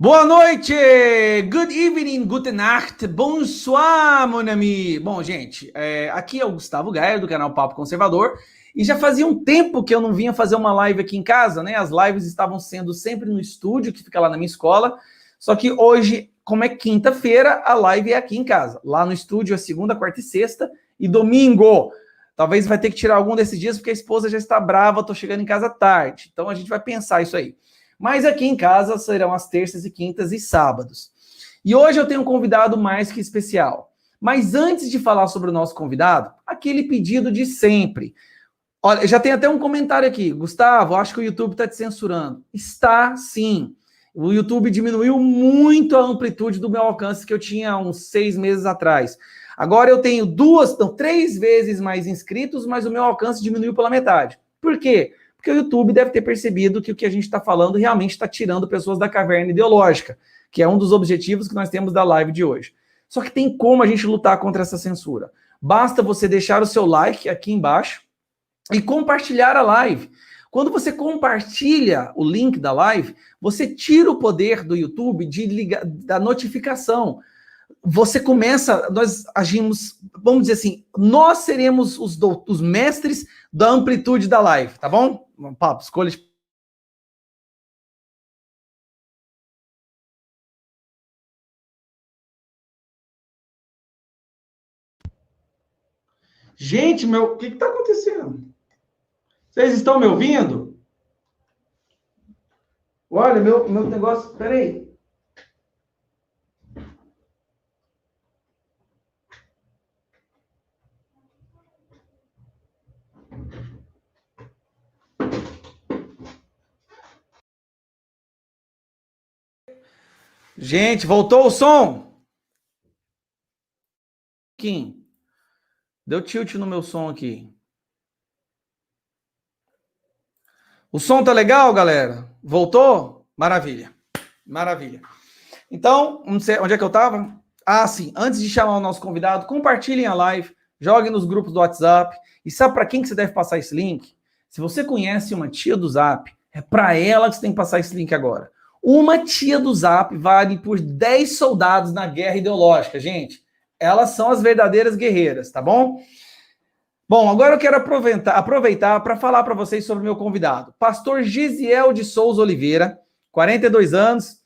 Boa noite, good evening, gute Nacht, bonsoir, mon ami. Bom, gente, aqui é o Gustavo Gaia, do canal Papo Conservador, e já fazia um tempo que eu não vinha fazer uma live aqui em casa, né? As lives estavam sendo sempre no estúdio, que fica lá na minha escola, só que hoje, como é quinta-feira, a live é aqui em casa. Lá no estúdio é segunda, quarta e sexta, e domingo. Talvez vai ter que tirar algum desses dias, porque a esposa já está brava, eu tô chegando em casa tarde. Então a gente vai pensar isso aí. Mas aqui em casa serão as terças e quintas e sábados. E hoje eu tenho um convidado mais que especial. Mas antes de falar sobre o nosso convidado, aquele pedido de sempre. Olha, já tem até um comentário aqui. Gustavo, acho que o YouTube está te censurando. Está, sim. O YouTube diminuiu muito a amplitude do meu alcance que eu tinha uns 6 meses atrás. Agora eu tenho 3 vezes mais inscritos, mas o meu alcance diminuiu pela metade. Por quê? Porque o YouTube deve ter percebido que o que a gente está falando realmente está tirando pessoas da caverna ideológica, que é um dos objetivos que nós temos da live de hoje. Só que tem como a gente lutar contra essa censura. Basta você deixar o seu like aqui embaixo e compartilhar a live. Quando você compartilha o link da live, você tira o poder do YouTube da notificação. Você começa, nós agimos, vamos dizer assim, nós seremos os mestres da amplitude da live, tá bom? Papo, escolha. Gente, o que está acontecendo? Vocês estão me ouvindo? Olha, meu negócio, peraí. Gente, voltou o som? Kim, deu tilt no meu som aqui. O som tá legal, galera? Voltou? Maravilha. Maravilha. Então, não sei onde é que eu tava? Ah, sim. Antes de chamar o nosso convidado, compartilhem a live, joguem nos grupos do WhatsApp. E sabe para quem que você deve passar esse link? Se você conhece uma tia do Zap, é para ela que você tem que passar esse link agora. Uma tia do Zap vale por 10 soldados na guerra ideológica, gente. Elas são as verdadeiras guerreiras, tá bom? Bom, agora eu quero aproveitar para falar para vocês sobre o meu convidado, pastor Gisiel de Souza Oliveira, 42 anos.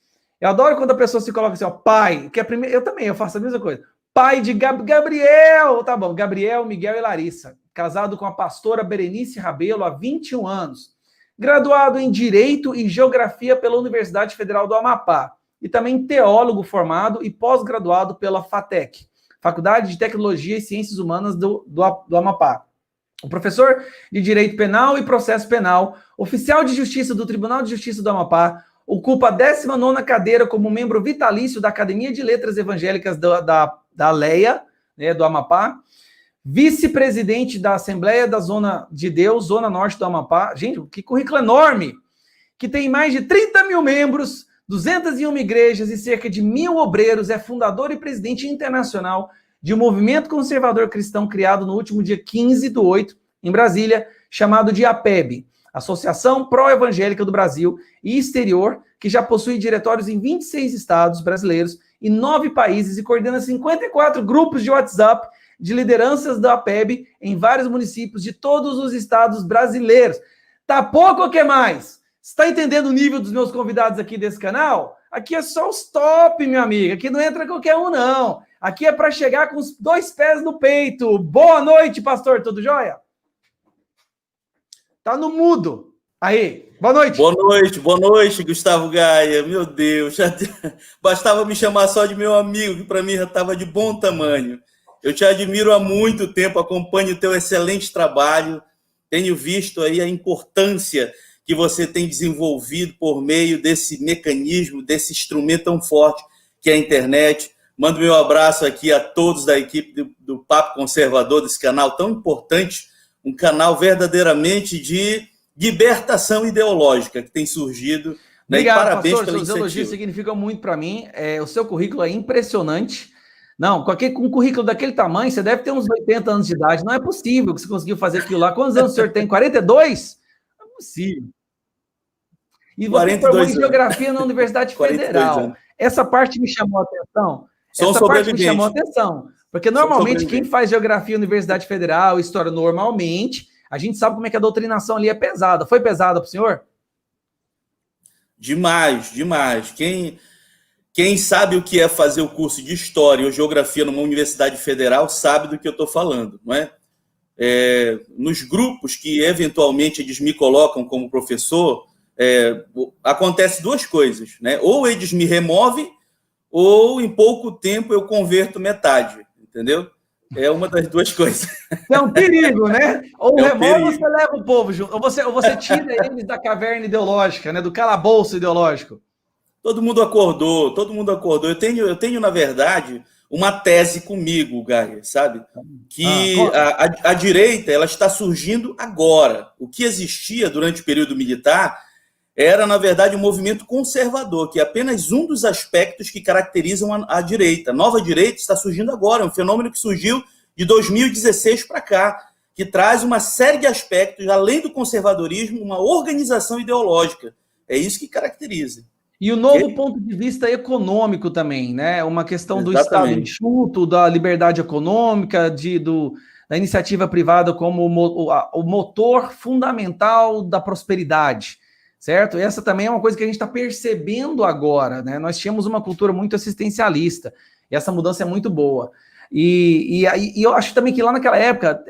Eu adoro quando a pessoa se coloca assim, ó, pai, que é primeiro, eu faço a mesma coisa. Pai de Gabriel, tá bom, Gabriel, Miguel e Larissa, casado com a pastora Berenice Rabelo há 21 anos, graduado em Direito e Geografia pela Universidade Federal do Amapá, e também teólogo formado e pós-graduado pela FATEC, Faculdade de Tecnologia e Ciências Humanas do Amapá. O professor de Direito Penal e Processo Penal, oficial de Justiça do Tribunal de Justiça do Amapá, ocupa a 19ª cadeira como membro vitalício da Academia de Letras Evangélicas da Leia, né, do Amapá, vice-presidente da Assembleia da Zona de Deus, Zona Norte do Amapá. Gente, que currículo enorme! Que tem mais de 30 mil membros, 201 igrejas e cerca de 1.000 obreiros, é fundador e presidente internacional de um movimento conservador cristão criado no último dia 15/8, em Brasília, chamado de APEB, Associação Pró-Evangélica do Brasil e Exterior, que já possui diretórios em 26 estados brasileiros e 9 países e coordena 54 grupos de WhatsApp de lideranças da APEB em vários municípios de todos os estados brasileiros. Tá pouco ou que mais? Está entendendo o nível dos meus convidados aqui desse canal? Aqui é só os top, meu amigo. Aqui não entra qualquer um, não. Aqui é para chegar com os 2 pés no peito. Boa noite, pastor. Tudo jóia? Tá no mudo. Aí, boa noite. Boa noite, Gustavo Gaia. Meu Deus, bastava me chamar só de meu amigo, que para mim já estava de bom tamanho. Eu te admiro há muito tempo, acompanho o teu excelente trabalho, tenho visto aí a importância que você tem desenvolvido por meio desse mecanismo, desse instrumento tão forte que é a internet. Mando meu abraço aqui a todos da equipe do Papo Conservador, desse canal tão importante, um canal verdadeiramente de libertação ideológica que tem surgido. Obrigado, parabéns, pastor, seus elogios significam muito para mim. O seu currículo é impressionante. Não, com um currículo daquele tamanho, você deve ter uns 80 anos de idade. Não é possível que você conseguiu fazer aquilo lá. Quantos anos o senhor tem? 42? Não é possível. E você formou em Geografia na Universidade 42 Federal. anos. Essa parte me chamou a atenção. Sou Essa parte me chamou a atenção. Porque normalmente quem faz Geografia na Universidade Federal, História normalmente, a gente sabe como é que a doutrinação ali é pesada. Foi pesada para o senhor? Demais, demais. Quem sabe o que é fazer o curso de História ou Geografia numa Universidade Federal sabe do que eu estou falando, não é? Nos grupos que eventualmente eles me colocam como professor, acontece duas coisas, né? Ou eles me removem, ou em pouco tempo eu converto metade, entendeu? É uma das duas coisas. É um perigo, né? Ou remove ou você leva o povo junto, ou você tira eles da caverna ideológica, né? Do calabouço ideológico. Todo mundo acordou. Eu tenho, na verdade, uma tese comigo, Gaia, sabe? Que a direita ela está surgindo agora. O que existia durante o período militar era, na verdade, um movimento conservador, que é apenas um dos aspectos que caracterizam a direita. A nova direita está surgindo agora, é um fenômeno que surgiu de 2016 para cá, que traz uma série de aspectos, além do conservadorismo, uma organização ideológica. É isso que caracteriza. E o novo ponto de vista econômico também, né? Uma questão do Exatamente. Estado enxuto, da liberdade econômica, da iniciativa privada como o motor fundamental da prosperidade, certo? Essa também é uma coisa que a gente está percebendo agora, né? Nós tínhamos uma cultura muito assistencialista, e essa mudança é muito boa. E eu acho também que lá naquela época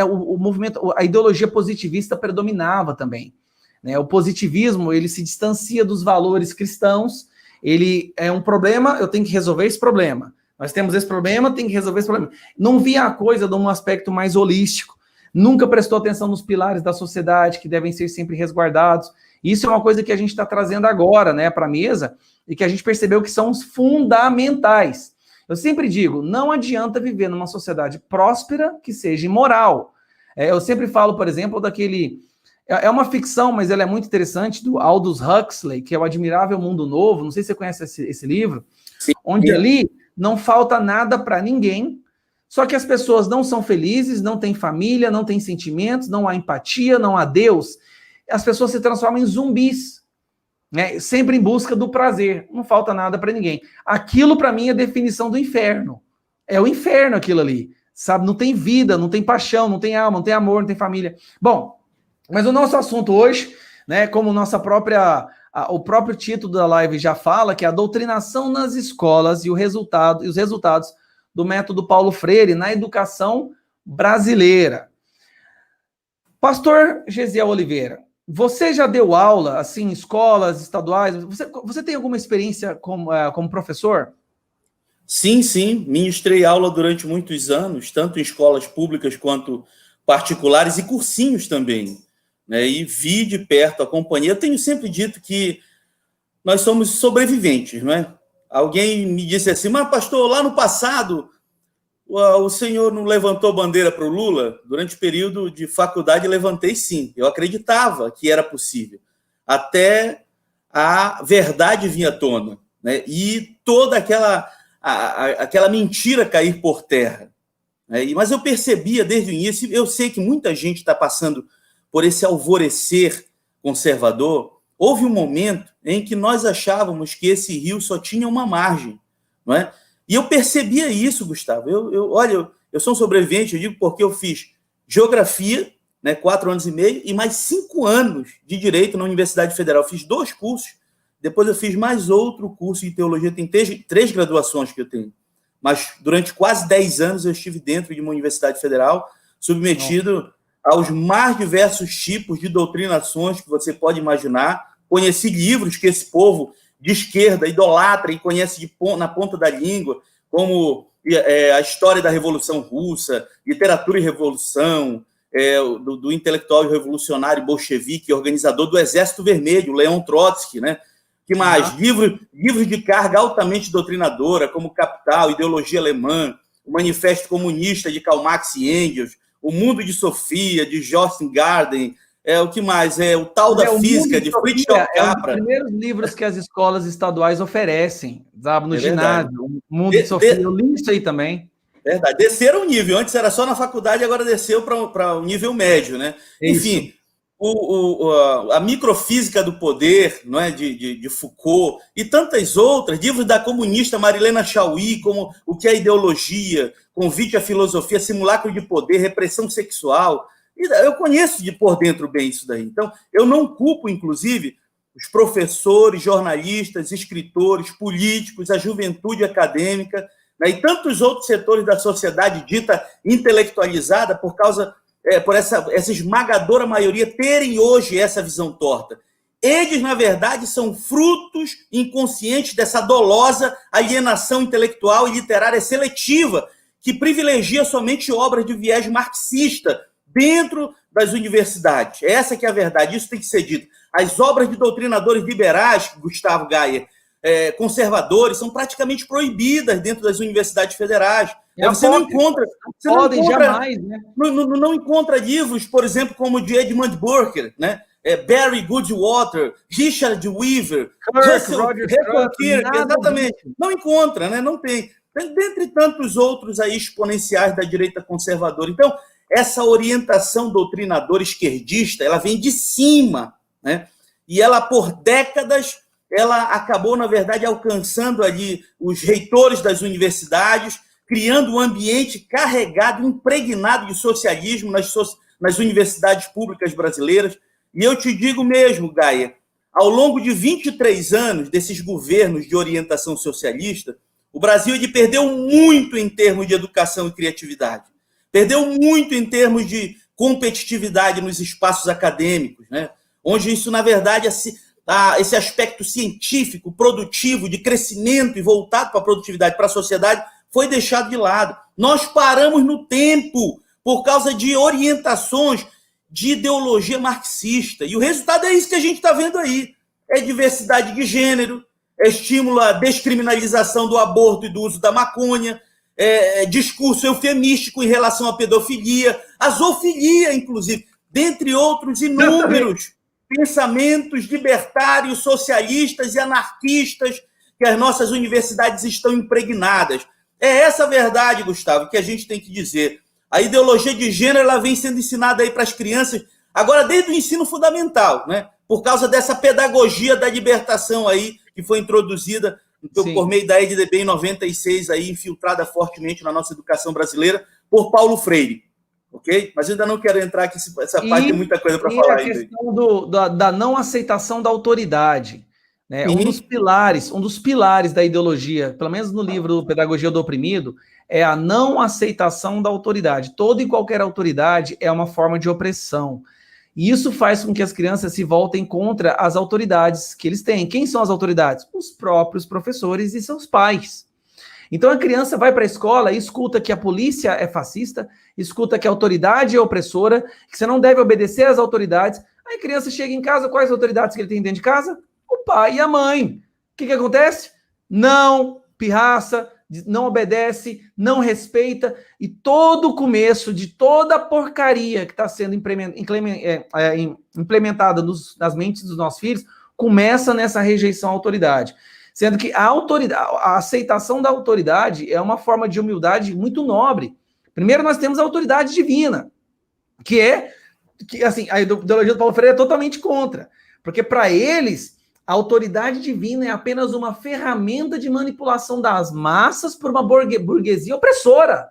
o movimento, a ideologia positivista predominava também. Né? O positivismo, ele se distancia dos valores cristãos, ele é um problema, eu tenho que resolver esse problema. Nós temos esse problema, tem que resolver esse problema. Não via a coisa de um aspecto mais holístico, nunca prestou atenção nos pilares da sociedade, que devem ser sempre resguardados. Isso é uma coisa que a gente está trazendo agora, né, para a mesa, e que a gente percebeu que são os fundamentais. Eu sempre digo, não adianta viver numa sociedade próspera que seja imoral. Eu sempre falo, por exemplo, daquele... É uma ficção, mas ela é muito interessante, do Aldous Huxley, que é o Admirável Mundo Novo. Não sei se você conhece esse livro. Sim. Onde ali não falta nada para ninguém, só que as pessoas não são felizes, não têm família, não têm sentimentos, não há empatia, não há Deus. As pessoas se transformam em zumbis, né? Sempre em busca do prazer. Não falta nada para ninguém. Aquilo, para mim, é a definição do inferno. É o inferno aquilo ali, sabe? Não tem vida, não tem paixão, não tem alma, não tem amor, não tem família. Bom, mas o nosso assunto hoje, né, como o próprio título da live já fala, que é a doutrinação nas escolas e os resultados do método Paulo Freire na educação brasileira. Pastor Gesiel Oliveira, você já deu aula assim, em escolas estaduais? Você tem alguma experiência como professor? Sim. Ministrei aula durante muitos anos, tanto em escolas públicas quanto particulares e cursinhos também. Né, e vi de perto, acompanhei. Eu tenho sempre dito que nós somos sobreviventes, não é? Alguém me disse assim, mas pastor, lá no passado o senhor não levantou bandeira para o Lula? Durante o período de faculdade levantei sim, eu acreditava que era possível, até a verdade vinha à tona, né? E toda aquela mentira cair por terra, né? Mas eu percebia desde o início, eu sei que muita gente está passando por esse alvorecer conservador. Houve um momento em que nós achávamos que esse rio só tinha uma margem, não é? E eu percebia isso, Gustavo. Olha, eu sou um sobrevivente, eu digo porque eu fiz geografia, né, 4 anos e meio, e mais 5 anos de direito na Universidade Federal. Fiz 2 cursos, depois eu fiz mais outro curso de teologia. Tem 3 graduações que eu tenho. Mas durante quase 10 anos eu estive dentro de uma Universidade Federal, submetido aos mais diversos tipos de doutrinações que você pode imaginar. Conheci livros que esse povo de esquerda idolatra e conhece na ponta da língua, como a história da Revolução Russa, literatura e revolução, do intelectual revolucionário bolchevique, organizador do Exército Vermelho, Leon Trotsky, né? Que mais? Livros de carga altamente doutrinadora, como Capital, Ideologia Alemã, o Manifesto Comunista de Karl Marx e Engels, O Mundo de Sofia, de Joyce Garden, o que mais? O Tal da Física, de Fritz Capra. É um dos primeiros livros que as escolas estaduais oferecem, sabe? No ginásio. O Mundo de Sofia, eu li isso aí também. Verdade. Desceram o nível. Antes era só na faculdade, agora desceu para o nível médio, né? Isso. Enfim, a microfísica do poder, não é, de Foucault, e tantas outras, livros da comunista Marilena Chauí, como O que é Ideologia, Convite à Filosofia, Simulacro de Poder, Repressão Sexual. E eu conheço de por dentro bem isso daí. Então, eu não culpo, inclusive, os professores, jornalistas, escritores, políticos, a juventude acadêmica, né, e tantos outros setores da sociedade dita intelectualizada por essa esmagadora maioria terem hoje essa visão torta. Eles, na verdade, são frutos inconscientes dessa dolosa alienação intelectual e literária seletiva que privilegia somente obras de viés marxista dentro das universidades. Essa que é a verdade, isso tem que ser dito. As obras de doutrinadores liberais, Gustavo Gayer, conservadores, são praticamente proibidas dentro das universidades federais. Você não encontra... jamais, né? Não encontra livros, por exemplo, como o de Edmund Burke, né? Barry Goodwater, Richard Weaver, Roger Kierkegaard, exatamente. Não encontra, né? Não tem. Dentre tantos outros aí exponenciais da direita conservadora. Então, essa orientação doutrinadora esquerdista, ela vem de cima, né? E ela, por décadas, ela acabou, na verdade, alcançando ali os reitores das universidades, criando um ambiente carregado, impregnado de socialismo nas universidades públicas brasileiras. E eu te digo mesmo, Gaia, ao longo de 23 anos desses governos de orientação socialista, o Brasil ele perdeu muito em termos de educação e criatividade. Perdeu muito em termos de competitividade nos espaços acadêmicos, né? Onde isso, na verdade, esse aspecto científico, produtivo, de crescimento e voltado para a produtividade, para a sociedade, foi deixado de lado. Nós paramos no tempo por causa de orientações de ideologia marxista. E o resultado é isso que a gente está vendo aí. É diversidade de gênero, é estímulo à descriminalização do aborto e do uso da maconha, discurso eufemístico em relação à pedofilia, a zoofilia, inclusive, dentre outros inúmeros pensamentos libertários, socialistas e anarquistas que as nossas universidades estão impregnadas. É essa a verdade, Gustavo, que a gente tem que dizer. A ideologia de gênero ela vem sendo ensinada aí para as crianças, agora desde o ensino fundamental, né? Por causa dessa pedagogia da libertação aí, que foi introduzida por meio da EDB em 96, aí, infiltrada fortemente na nossa educação brasileira, por Paulo Freire. Ok? Mas eu ainda não quero entrar aqui, essa parte tem muita coisa para falar ainda. A questão da não aceitação da autoridade. Né? Um dos pilares da ideologia, pelo menos no livro Pedagogia do Oprimido, é a não aceitação da autoridade. Toda e qualquer autoridade é uma forma de opressão. E isso faz com que as crianças se voltem contra as autoridades que eles têm. Quem são as autoridades? Os próprios professores e seus pais. Então a criança vai para a escola e escuta que a polícia é fascista, escuta que a autoridade é opressora, que você não deve obedecer às autoridades. Aí a criança chega em casa, quais autoridades que ele tem dentro de casa? O pai e a mãe. O que acontece? Não pirraça, não obedece, não respeita, e todo o começo de toda a porcaria que está sendo implementada nas mentes dos nossos filhos começa nessa rejeição à autoridade. Sendo que a aceitação da autoridade é uma forma de humildade muito nobre. Primeiro, nós temos a autoridade divina, que assim, a ideologia do Paulo Freire é totalmente contra, porque para eles a autoridade divina é apenas uma ferramenta de manipulação das massas por uma burguesia opressora.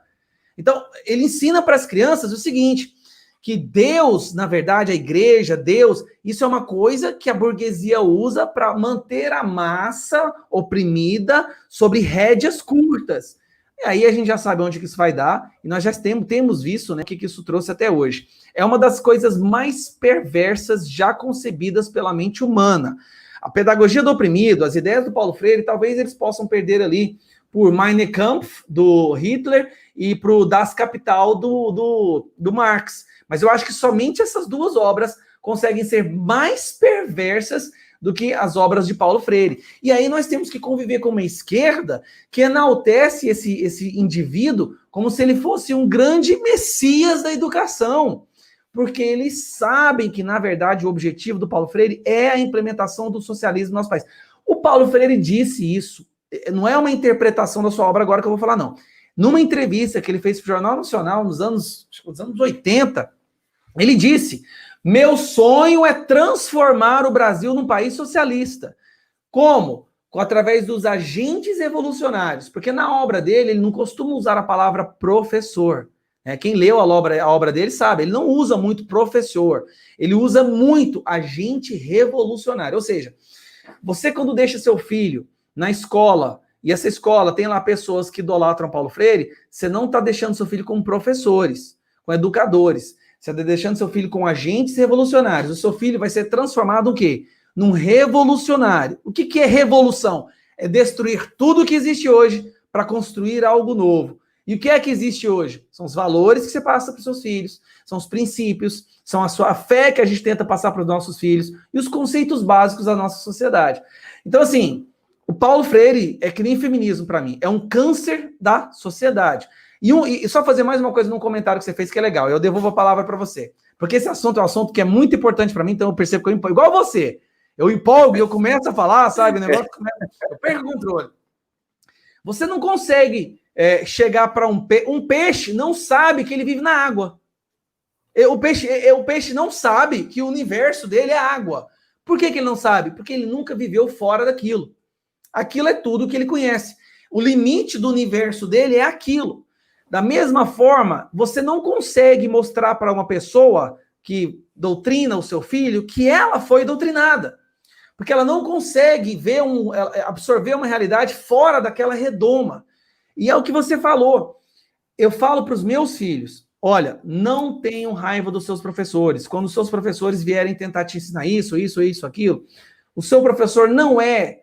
Então, ele ensina para as crianças o seguinte, que Deus, na verdade, a igreja, Deus, isso é uma coisa que a burguesia usa para manter a massa oprimida sobre rédeas curtas. E aí a gente já sabe onde que isso vai dar, e nós já temos visto, né, o que isso trouxe até hoje. É uma das coisas mais perversas já concebidas pela mente humana. A pedagogia do oprimido, as ideias do Paulo Freire, talvez eles possam perder ali por Mein Kampf, do Hitler, e para o Das Kapital, do Marx. Mas eu acho que somente essas duas obras conseguem ser mais perversas do que as obras de Paulo Freire. E aí nós temos que conviver com uma esquerda que enaltece esse indivíduo como se ele fosse um grande messias da educação. Porque eles sabem que, na verdade, o objetivo do Paulo Freire é a implementação do socialismo no nosso país. O Paulo Freire disse isso, não é uma interpretação da sua obra agora que eu vou falar, não. Numa entrevista que ele fez para o Jornal Nacional nos anos 80, ele disse, Meu sonho é transformar o Brasil num país socialista. Como? Através dos agentes revolucionários. Porque na obra dele, ele não costuma usar a palavra professor. Quem leu a obra dele sabe, ele não usa muito professor. Ele usa muito agente revolucionário. Ou seja, você quando deixa seu filho na escola, e essa escola tem lá pessoas que idolatram Paulo Freire, você não está deixando seu filho com professores, com educadores. Você está deixando seu filho com agentes revolucionários. O seu filho vai ser transformado em quê? Num revolucionário. O que é revolução? É destruir tudo que existe hoje para construir algo novo. E o que é que existe hoje? São os valores que você passa para os seus filhos, são os princípios, são a fé que a gente tenta passar para os nossos filhos e os conceitos básicos da nossa sociedade. Então, assim, o Paulo Freire é que nem feminismo para mim, é um câncer da sociedade. E só fazer mais uma coisa num comentário que você fez que é legal, eu devolvo a palavra para você. Porque esse assunto é um assunto que é muito importante para mim, então eu percebo que eu empolgo. Igual você, eu empolgo e eu começo a falar, sabe? O negócio começa, eu perco o controle. Você não consegue chegar para um peixe, não sabe que ele vive na água. O peixe não sabe que o universo dele é água. Por que ele não sabe? Porque ele nunca viveu fora daquilo. Aquilo é tudo que ele conhece. O limite do universo dele é aquilo. Da mesma forma, você não consegue mostrar para uma pessoa que doutrina o seu filho que ela foi doutrinada. Porque ela não consegue absorver uma realidade fora daquela redoma. E é o que você falou. Eu falo para os meus filhos, olha, não tenham raiva dos seus professores. Quando os seus professores vierem tentar te ensinar isso, aquilo, o seu professor não é,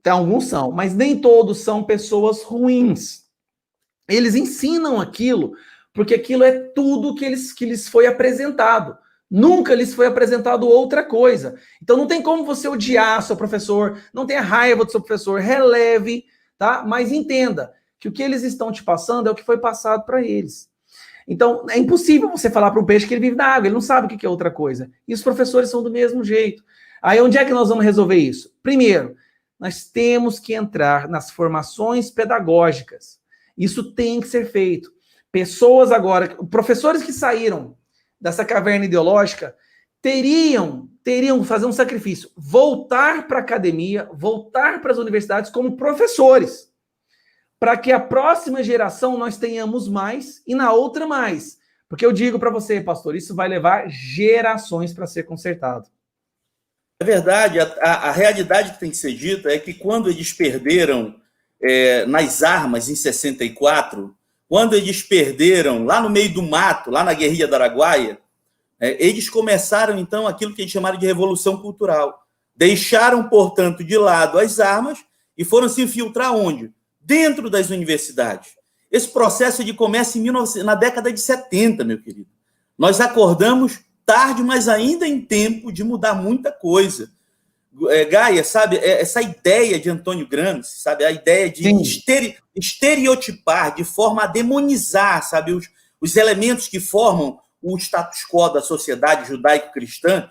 alguns são, mas nem todos são pessoas ruins. Eles ensinam aquilo, porque aquilo é tudo que lhes foi apresentado. Nunca lhes foi apresentado outra coisa. Então não tem como você odiar seu professor, não tenha raiva do seu professor, releve, tá? Mas entenda que o que eles estão te passando é o que foi passado para eles. Então é impossível você falar para um peixe que ele vive na água, ele não sabe o que é outra coisa. E os professores são do mesmo jeito. Aí onde é que nós vamos resolver isso? Primeiro, nós temos que entrar nas formações pedagógicas. Isso tem que ser feito. Pessoas agora, professores que saíram dessa caverna ideológica, teriam que fazer um sacrifício, voltar para a academia, voltar para as universidades como professores, para que a próxima geração nós tenhamos mais e na outra mais. Porque eu digo para você, pastor, isso vai levar gerações para ser consertado. É verdade, a realidade que tem que ser dita é que quando eles perderam nas armas em 64, quando eles perderam lá no meio do mato, lá na guerrilha do Araguaia, eles começaram, então, aquilo que eles chamaram de revolução cultural. Deixaram, portanto, de lado as armas e foram se infiltrar onde? Dentro das universidades. Esse processo ele começa na década de 70, meu querido. Nós acordamos tarde, mas ainda em tempo de mudar muita coisa. Gaia, sabe, essa ideia de Antônio Gramsci, sabe, a ideia de estereotipar, de forma a demonizar, sabe, os elementos que formam o status quo da sociedade judaico-cristã,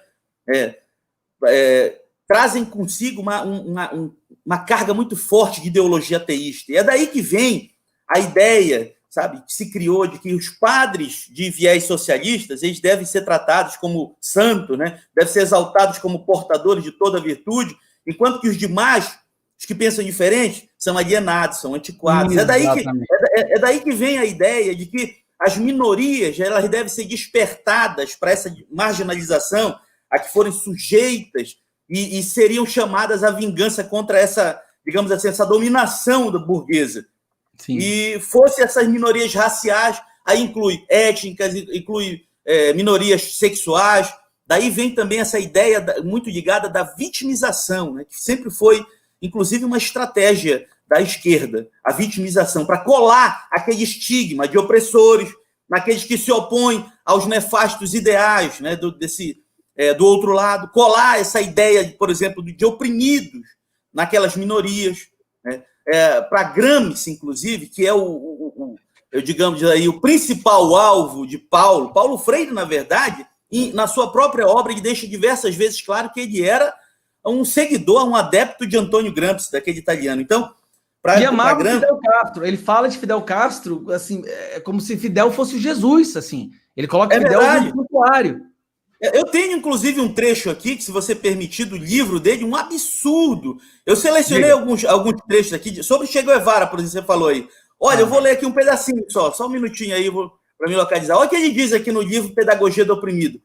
trazem consigo uma carga muito forte de ideologia ateísta. E é daí que vem a ideia, sabe, que se criou de que os padres de viés socialistas, eles devem ser tratados como santos, né? Devem ser exaltados como portadores de toda virtude, enquanto que os demais, os que pensam diferente, são alienados, são antiquados. É daí que vem a ideia de que as minorias elas devem ser despertadas para essa marginalização, a que forem sujeitas e seriam chamadas à vingança contra essa, digamos assim, essa dominação da burguesa. Sim. E fosse essas minorias raciais, aí inclui étnicas, inclui minorias sexuais. Daí vem também essa ideia muito ligada da vitimização, né, que sempre foi, inclusive, uma estratégia da esquerda, a vitimização, para colar aquele estigma de opressores, naqueles que se opõem aos nefastos ideais, né, do outro lado, colar essa ideia, por exemplo, de oprimidos naquelas minorias, né? Para Gramsci, inclusive, que é digamos aí, o principal alvo de Paulo Freire, na verdade, na sua própria obra, ele deixa diversas vezes claro que ele era um seguidor, um adepto de Antônio Gramsci, daquele italiano. Então, e amava Fidel Castro. Ele fala de Fidel Castro assim, como se Fidel fosse Jesus, assim. Ele coloca Fidel no santuário. Eu tenho, inclusive, um trecho aqui, que, se você permitir, do livro dele, um absurdo. Eu selecionei Diga. alguns trechos aqui sobre Che Guevara, por exemplo, você falou aí. Olha, eu vou ler aqui um pedacinho só um minutinho aí para me localizar. Olha o que ele diz aqui no livro Pedagogia do Oprimido.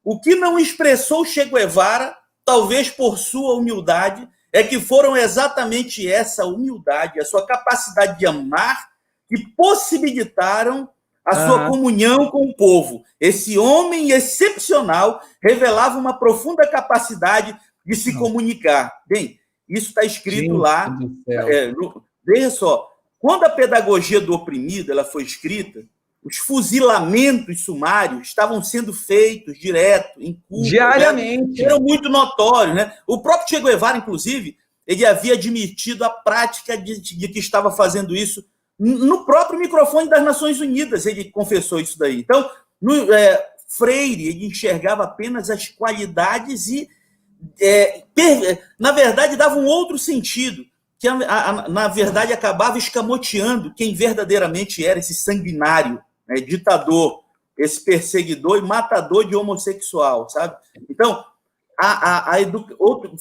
O que não expressou Che Guevara, talvez por sua humildade, é que foram exatamente essa humildade, a sua capacidade de amar, que possibilitaram a sua comunhão com o povo. Esse homem excepcional revelava uma profunda capacidade de se comunicar. Bem, isso está escrito lá. Veja só, quando a Pedagogia do Oprimido ela foi escrita, os fuzilamentos sumários estavam sendo feitos direto, em Cuba. Diariamente. Eram muito notórios, né? O próprio Che Guevara, inclusive, ele havia admitido a prática de que estava fazendo isso no próprio microfone das Nações Unidas. Ele confessou isso daí. Então, Freire, ele enxergava apenas as qualidades e, na verdade, dava um outro sentido, que, na verdade, acabava escamoteando quem verdadeiramente era esse sanguinário, né, ditador, esse perseguidor e matador de homossexual, sabe? Então,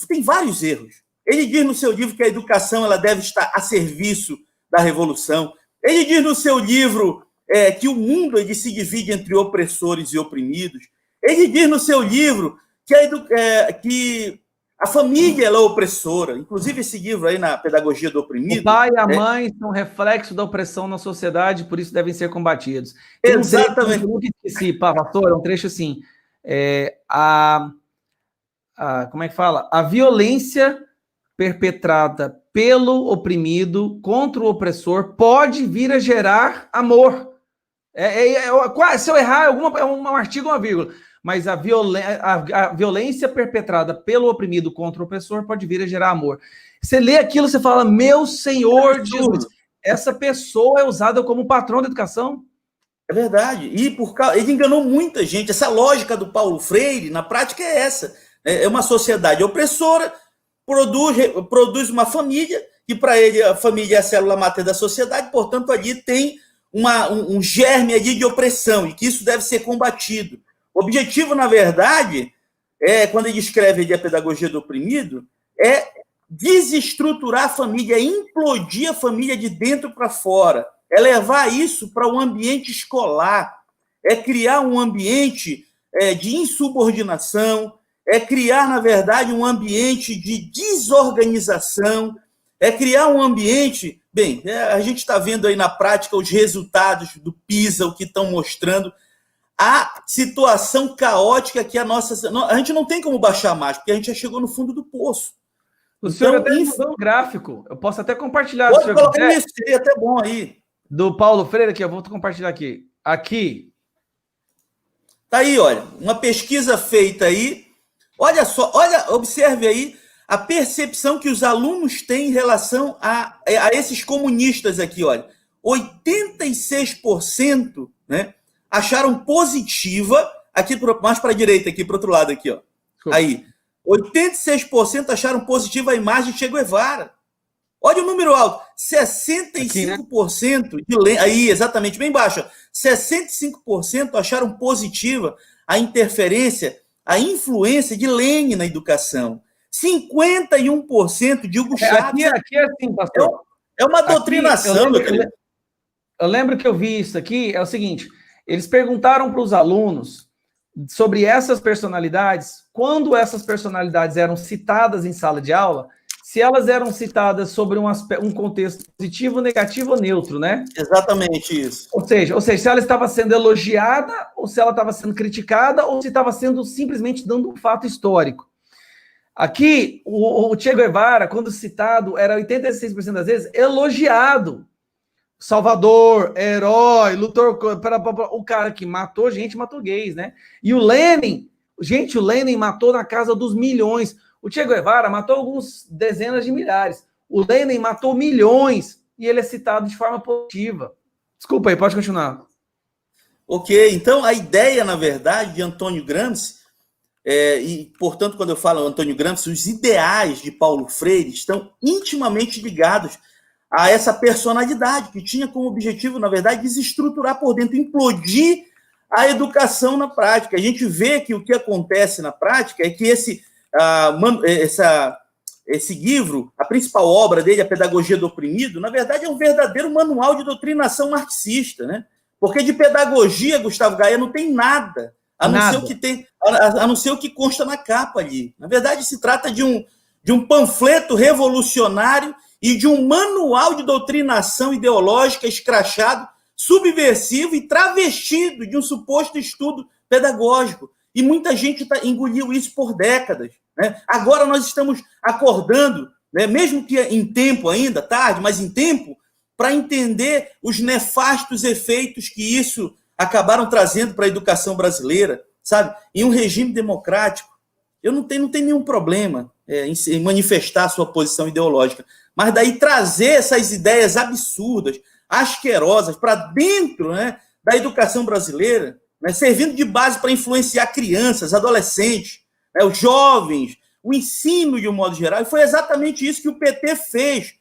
tem vários erros. Ele diz no seu livro que a educação ela deve estar a serviço da revolução. Ele diz no seu livro que o mundo ele se divide entre opressores e oprimidos. Ele diz no seu livro que a família ela é opressora. Inclusive, esse livro aí, na Pedagogia do Oprimido... O pai e a mãe são reflexo da opressão na sociedade, por isso devem ser combatidos. Exatamente. Eu nunca esqueci, pastor, é um trecho assim, como é que fala? A violência perpetrada pelo oprimido contra o opressor pode vir a gerar amor. Se eu errar, é um artigo, uma vírgula. Mas a violência perpetrada pelo oprimido contra o opressor pode vir a gerar amor. Você lê aquilo, você fala, meu Senhor Jesus, essa pessoa é usada como patrão da educação. É verdade. E ele enganou muita gente. Essa lógica do Paulo Freire, na prática, é essa. É uma sociedade opressora, produz uma família, que para ele a família é a célula máter da sociedade, portanto, ali tem um germe ali de opressão, e que isso deve ser combatido. O objetivo, na verdade, quando ele escreve ali a Pedagogia do Oprimido, é desestruturar a família, é implodir a família de dentro para fora, é levar isso para o ambiente escolar, é criar um ambiente de insubordinação, é criar, na verdade, um ambiente de desorganização, é criar um ambiente... Bem, a gente está vendo aí na prática os resultados do PISA, o que estão mostrando a situação caótica que a gente não tem como baixar mais, porque a gente já chegou no fundo do poço. O senhor até mandou um gráfico, eu posso até compartilhar. Pode colocar isso, seria até bom aí. Do Paulo Freire, aqui, eu vou compartilhar aqui. Aqui. Tá aí, olha, uma pesquisa feita aí. Olha só, observe aí a percepção que os alunos têm em relação a esses comunistas aqui, olha. 86%, né, acharam positiva, aqui mais para a direita, aqui para o outro lado, aqui, ó. Aí, 86% acharam positiva a imagem de Che Guevara. Olha o número alto, 65% aqui, né? Aí, exatamente, bem baixo, 65% acharam positiva a interferência, a influência de Lenin na educação. 51% de Hugo Chávez. Aqui é assim, pastor. É uma doutrinação. Eu lembro que eu vi isso aqui, é o seguinte, eles perguntaram para os alunos sobre essas personalidades, quando essas personalidades eram citadas em sala de aula, se elas eram citadas sobre um contexto positivo, negativo ou neutro, né? Exatamente isso. Ou seja, se ela estava sendo elogiada, ou se ela estava sendo criticada, ou se estava sendo simplesmente dando um fato histórico. Aqui, o Che Guevara, quando citado, era 86% das vezes elogiado. Salvador, herói, lutou, o cara que matou gente, matou gays, né? E o Lenin matou na casa dos milhões. O Che Guevara matou alguns dezenas de milhares. O Lenin matou milhões e ele é citado de forma positiva. Desculpa aí, pode continuar. Ok, então a ideia, na verdade, de Antônio Gramsci, e, portanto, quando eu falo Antônio Gramsci, os ideais de Paulo Freire estão intimamente ligados a essa personalidade que tinha como objetivo, na verdade, desestruturar por dentro, implodir a educação na prática. A gente vê que o que acontece na prática é que esse livro, a principal obra dele, A Pedagogia do Oprimido, na verdade é um verdadeiro manual de doutrinação marxista, né? Porque de pedagogia, Gustavo Gaia, não tem nada, a não ser o que consta na capa ali. Na verdade, se trata de um panfleto revolucionário e de um manual de doutrinação ideológica escrachado, subversivo e travestido de um suposto estudo pedagógico. E muita gente engoliu isso por décadas, né? Agora nós estamos acordando, né, mesmo que em tempo ainda, tarde, mas em tempo, para entender os nefastos efeitos que isso acabaram trazendo para a educação brasileira, sabe? Em um regime democrático, eu não tenho nenhum problema em manifestar a sua posição ideológica, mas daí trazer essas ideias absurdas, asquerosas, para dentro, né, da educação brasileira, né, servindo de base para influenciar crianças, adolescentes, né, os jovens, o ensino de um modo geral, e foi exatamente isso que o PT fez,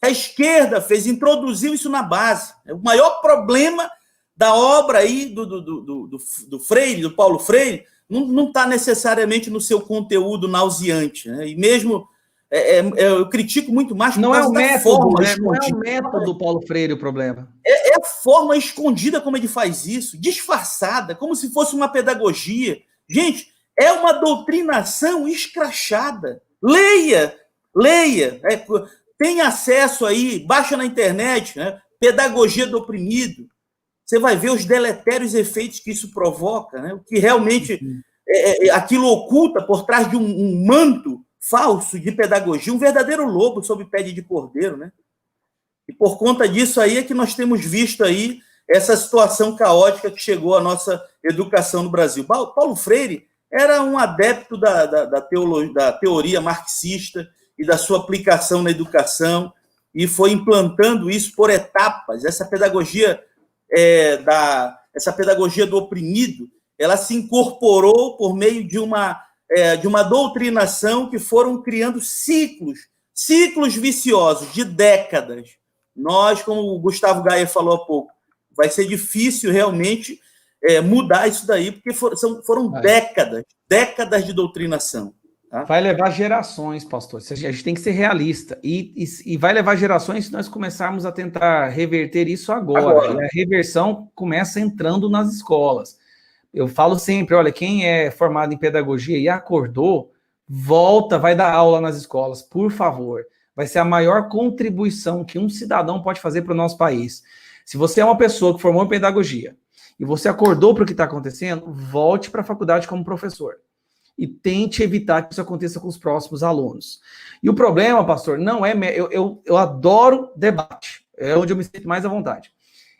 a esquerda fez, introduziu isso na base. O maior problema da obra aí do Freire, do Paulo Freire, não está necessariamente no seu conteúdo nauseante, né? E mesmo eu critico muito mais por causa da forma, né? Não é o método do Paulo Freire o problema. É a forma escondida como ele faz isso, disfarçada, como se fosse uma pedagogia. Gente, é uma doutrinação escrachada. Leia. Tem acesso aí, baixa na internet, né? Pedagogia do Oprimido. Você vai ver os deletérios efeitos que isso provoca, né? O que realmente aquilo oculta por trás de um manto falso de pedagogia, um verdadeiro lobo sob pele de cordeiro, né? E por conta disso aí é que nós temos visto aí essa situação caótica que chegou à nossa educação no Brasil. Paulo Freire era um adepto da teoria marxista e da sua aplicação na educação, e foi implantando isso por etapas. Essa pedagogia do oprimido, ela se incorporou por meio de uma doutrinação que foram criando ciclos viciosos de décadas. Nós, como o Gustavo Gaia falou há pouco, vai ser difícil realmente mudar isso daí, porque foram décadas de doutrinação. Tá? Vai levar gerações, pastor. A gente tem que ser realista. E vai levar gerações se nós começarmos a tentar reverter isso agora. E a reversão começa entrando nas escolas. Eu falo sempre, olha, quem é formado em pedagogia e acordou, vai dar aula nas escolas, por favor. Vai ser a maior contribuição que um cidadão pode fazer para o nosso país. Se você é uma pessoa que formou em pedagogia e você acordou para o que está acontecendo, volte para a faculdade como professor. E tente evitar que isso aconteça com os próximos alunos. E o problema, pastor, não é... Eu adoro debate. É onde eu me sinto mais à vontade.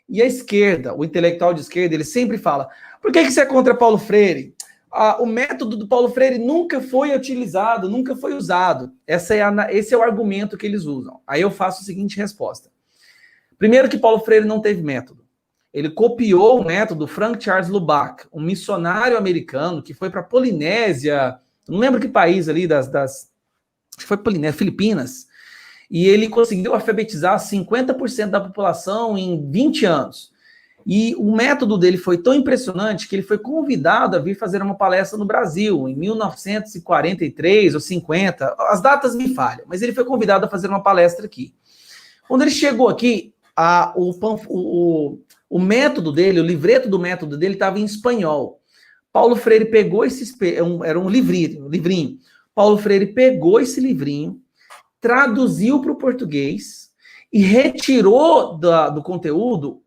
E a esquerda, o intelectual de esquerda, ele sempre fala, por que você é contra Paulo Freire? O método do Paulo Freire nunca foi utilizado, nunca foi usado. Esse é o argumento que eles usam. Aí eu faço a seguinte resposta. Primeiro que Paulo Freire não teve método. Ele copiou o método do Frank Charles Lubac, um missionário americano que foi para a Polinésia, não lembro que país ali, acho que foi Polinésia, Filipinas, e ele conseguiu alfabetizar 50% da população em 20 anos. E o método dele foi tão impressionante que ele foi convidado a vir fazer uma palestra no Brasil, em 1943 ou 50, as datas me falham, mas ele foi convidado a fazer uma palestra aqui. Quando ele chegou aqui, o método dele, o livreto do método dele estava em espanhol. Paulo Freire pegou era um livrinho. Paulo Freire pegou esse livrinho, traduziu para o português e retirou do conteúdo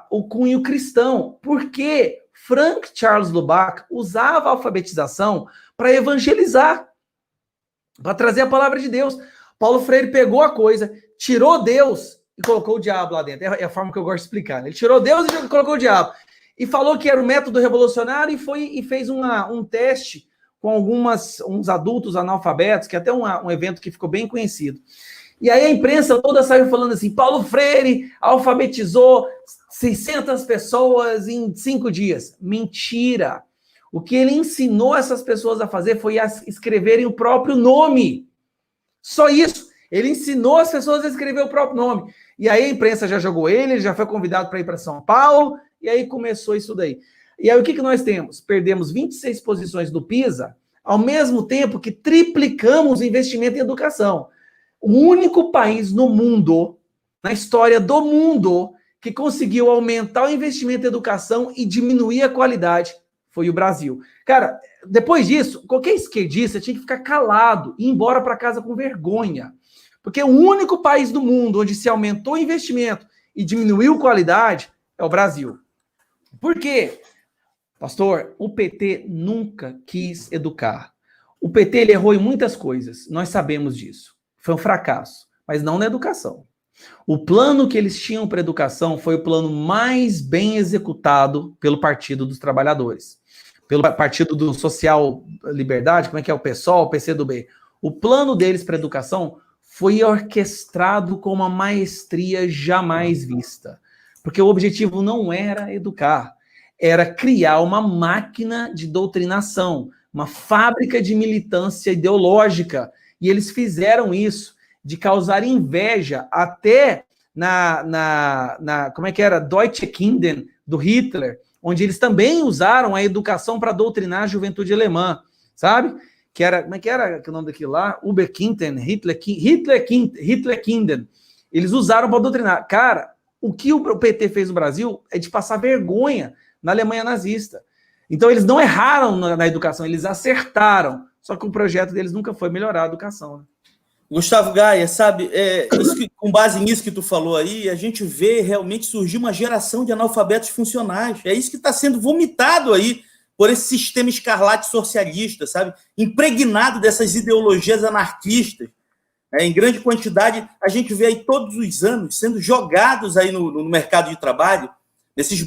o cunho cristão, porque Frank Charles Lubac usava a alfabetização para evangelizar, para trazer a palavra de Deus. Paulo Freire pegou a coisa, tirou Deus e colocou o diabo lá dentro. É a forma que eu gosto de explicar. Né? Ele tirou Deus e colocou o diabo. E falou que era o método revolucionário e fez um teste com uns adultos analfabetos, que é até um evento que ficou bem conhecido. E aí a imprensa toda saiu falando assim, Paulo Freire alfabetizou 600 pessoas em 5 dias. Mentira! O que ele ensinou essas pessoas a fazer foi a escreverem o próprio nome. Só isso. Ele ensinou as pessoas a escrever o próprio nome. E aí a imprensa já jogou ele já foi convidado para ir para São Paulo, e aí começou isso daí. E aí o que nós temos? Perdemos 26 posições do PISA, ao mesmo tempo que triplicamos o investimento em educação. O único país no mundo, na história do mundo, que conseguiu aumentar o investimento em educação e diminuir a qualidade foi o Brasil. Cara, depois disso, qualquer esquerdista tinha que ficar calado e ir embora para casa com vergonha. Porque o único país do mundo onde se aumentou o investimento e diminuiu a qualidade é o Brasil. Por quê? Pastor, o PT nunca quis educar. O PT ele errou em muitas coisas, nós sabemos disso. Foi um fracasso, mas não na educação. O plano que eles tinham para a educação foi o plano mais bem executado pelo Partido dos Trabalhadores. Pelo Partido do Social Liberdade, como é que é o PSOL, o PCdoB. O plano deles para a educação foi orquestrado com uma maestria jamais vista. Porque o objetivo não era educar, era criar uma máquina de doutrinação, uma fábrica de militância ideológica. E eles fizeram isso, de causar inveja até como é que era? Deutsche Kinder, do Hitler, onde eles também usaram a educação para doutrinar a juventude alemã, sabe? Que era, como é que era o nome daquilo lá? Oberkinder, Hitler Kinder. Eles usaram para doutrinar. Cara, o que o PT fez no Brasil é de passar vergonha na Alemanha nazista. Então eles não erraram na educação, eles acertaram. Só que o projeto deles nunca foi melhorar a educação, né? Gustavo Gaia, sabe, com base nisso que tu falou aí, a gente vê realmente surgir uma geração de analfabetos funcionais. É isso que está sendo vomitado aí por esse sistema escarlate socialista, sabe? Impregnado dessas ideologias anarquistas. Em grande quantidade, a gente vê aí todos os anos sendo jogados aí no mercado de trabalho desses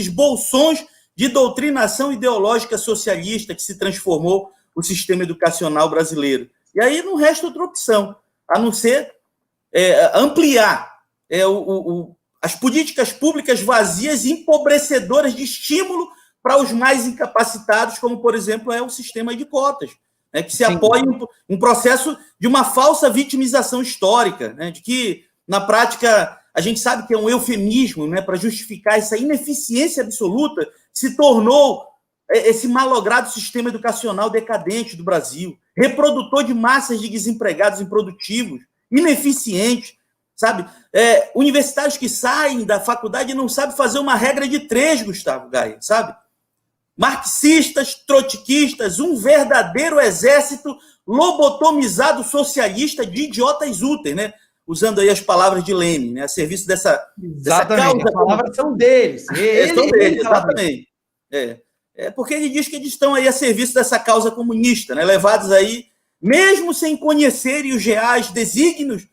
bolsões de doutrinação ideológica socialista que se transformou o sistema educacional brasileiro. E aí não resta outra opção, a não ser ampliar as políticas públicas vazias e empobrecedoras de estímulo para os mais incapacitados, como, por exemplo, é o sistema de cotas, né, que se apoia em um processo de uma falsa vitimização histórica, né, de que, na prática, a gente sabe que é um eufemismo, né, para justificar essa ineficiência absoluta que se tornou esse malogrado sistema educacional decadente do Brasil, reprodutor de massas de desempregados improdutivos, ineficientes, sabe? Universitários que saem da faculdade e não sabem fazer uma regra de 3, Gustavo Gaia, sabe? Marxistas, trotskistas, um verdadeiro exército lobotomizado socialista de idiotas úteis, né? Usando aí as palavras de Lenin, né? A serviço dessa causa. As palavras são deles. São deles, exatamente. Porque ele diz que eles estão aí a serviço dessa causa comunista, né? Levados aí, mesmo sem conhecerem os reais desígnios,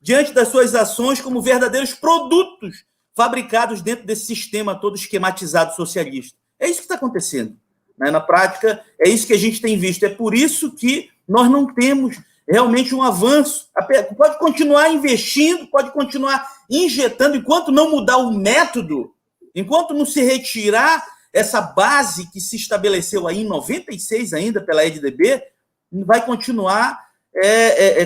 diante das suas ações como verdadeiros produtos fabricados dentro desse sistema todo esquematizado socialista. É isso que está acontecendo, né? Na prática, é isso que a gente tem visto. É por isso que nós não temos realmente um avanço. Pode continuar investindo, pode continuar injetando, enquanto não mudar o método, enquanto não se retirar essa base que se estabeleceu aí em 96 ainda pela EDDB, vai continuar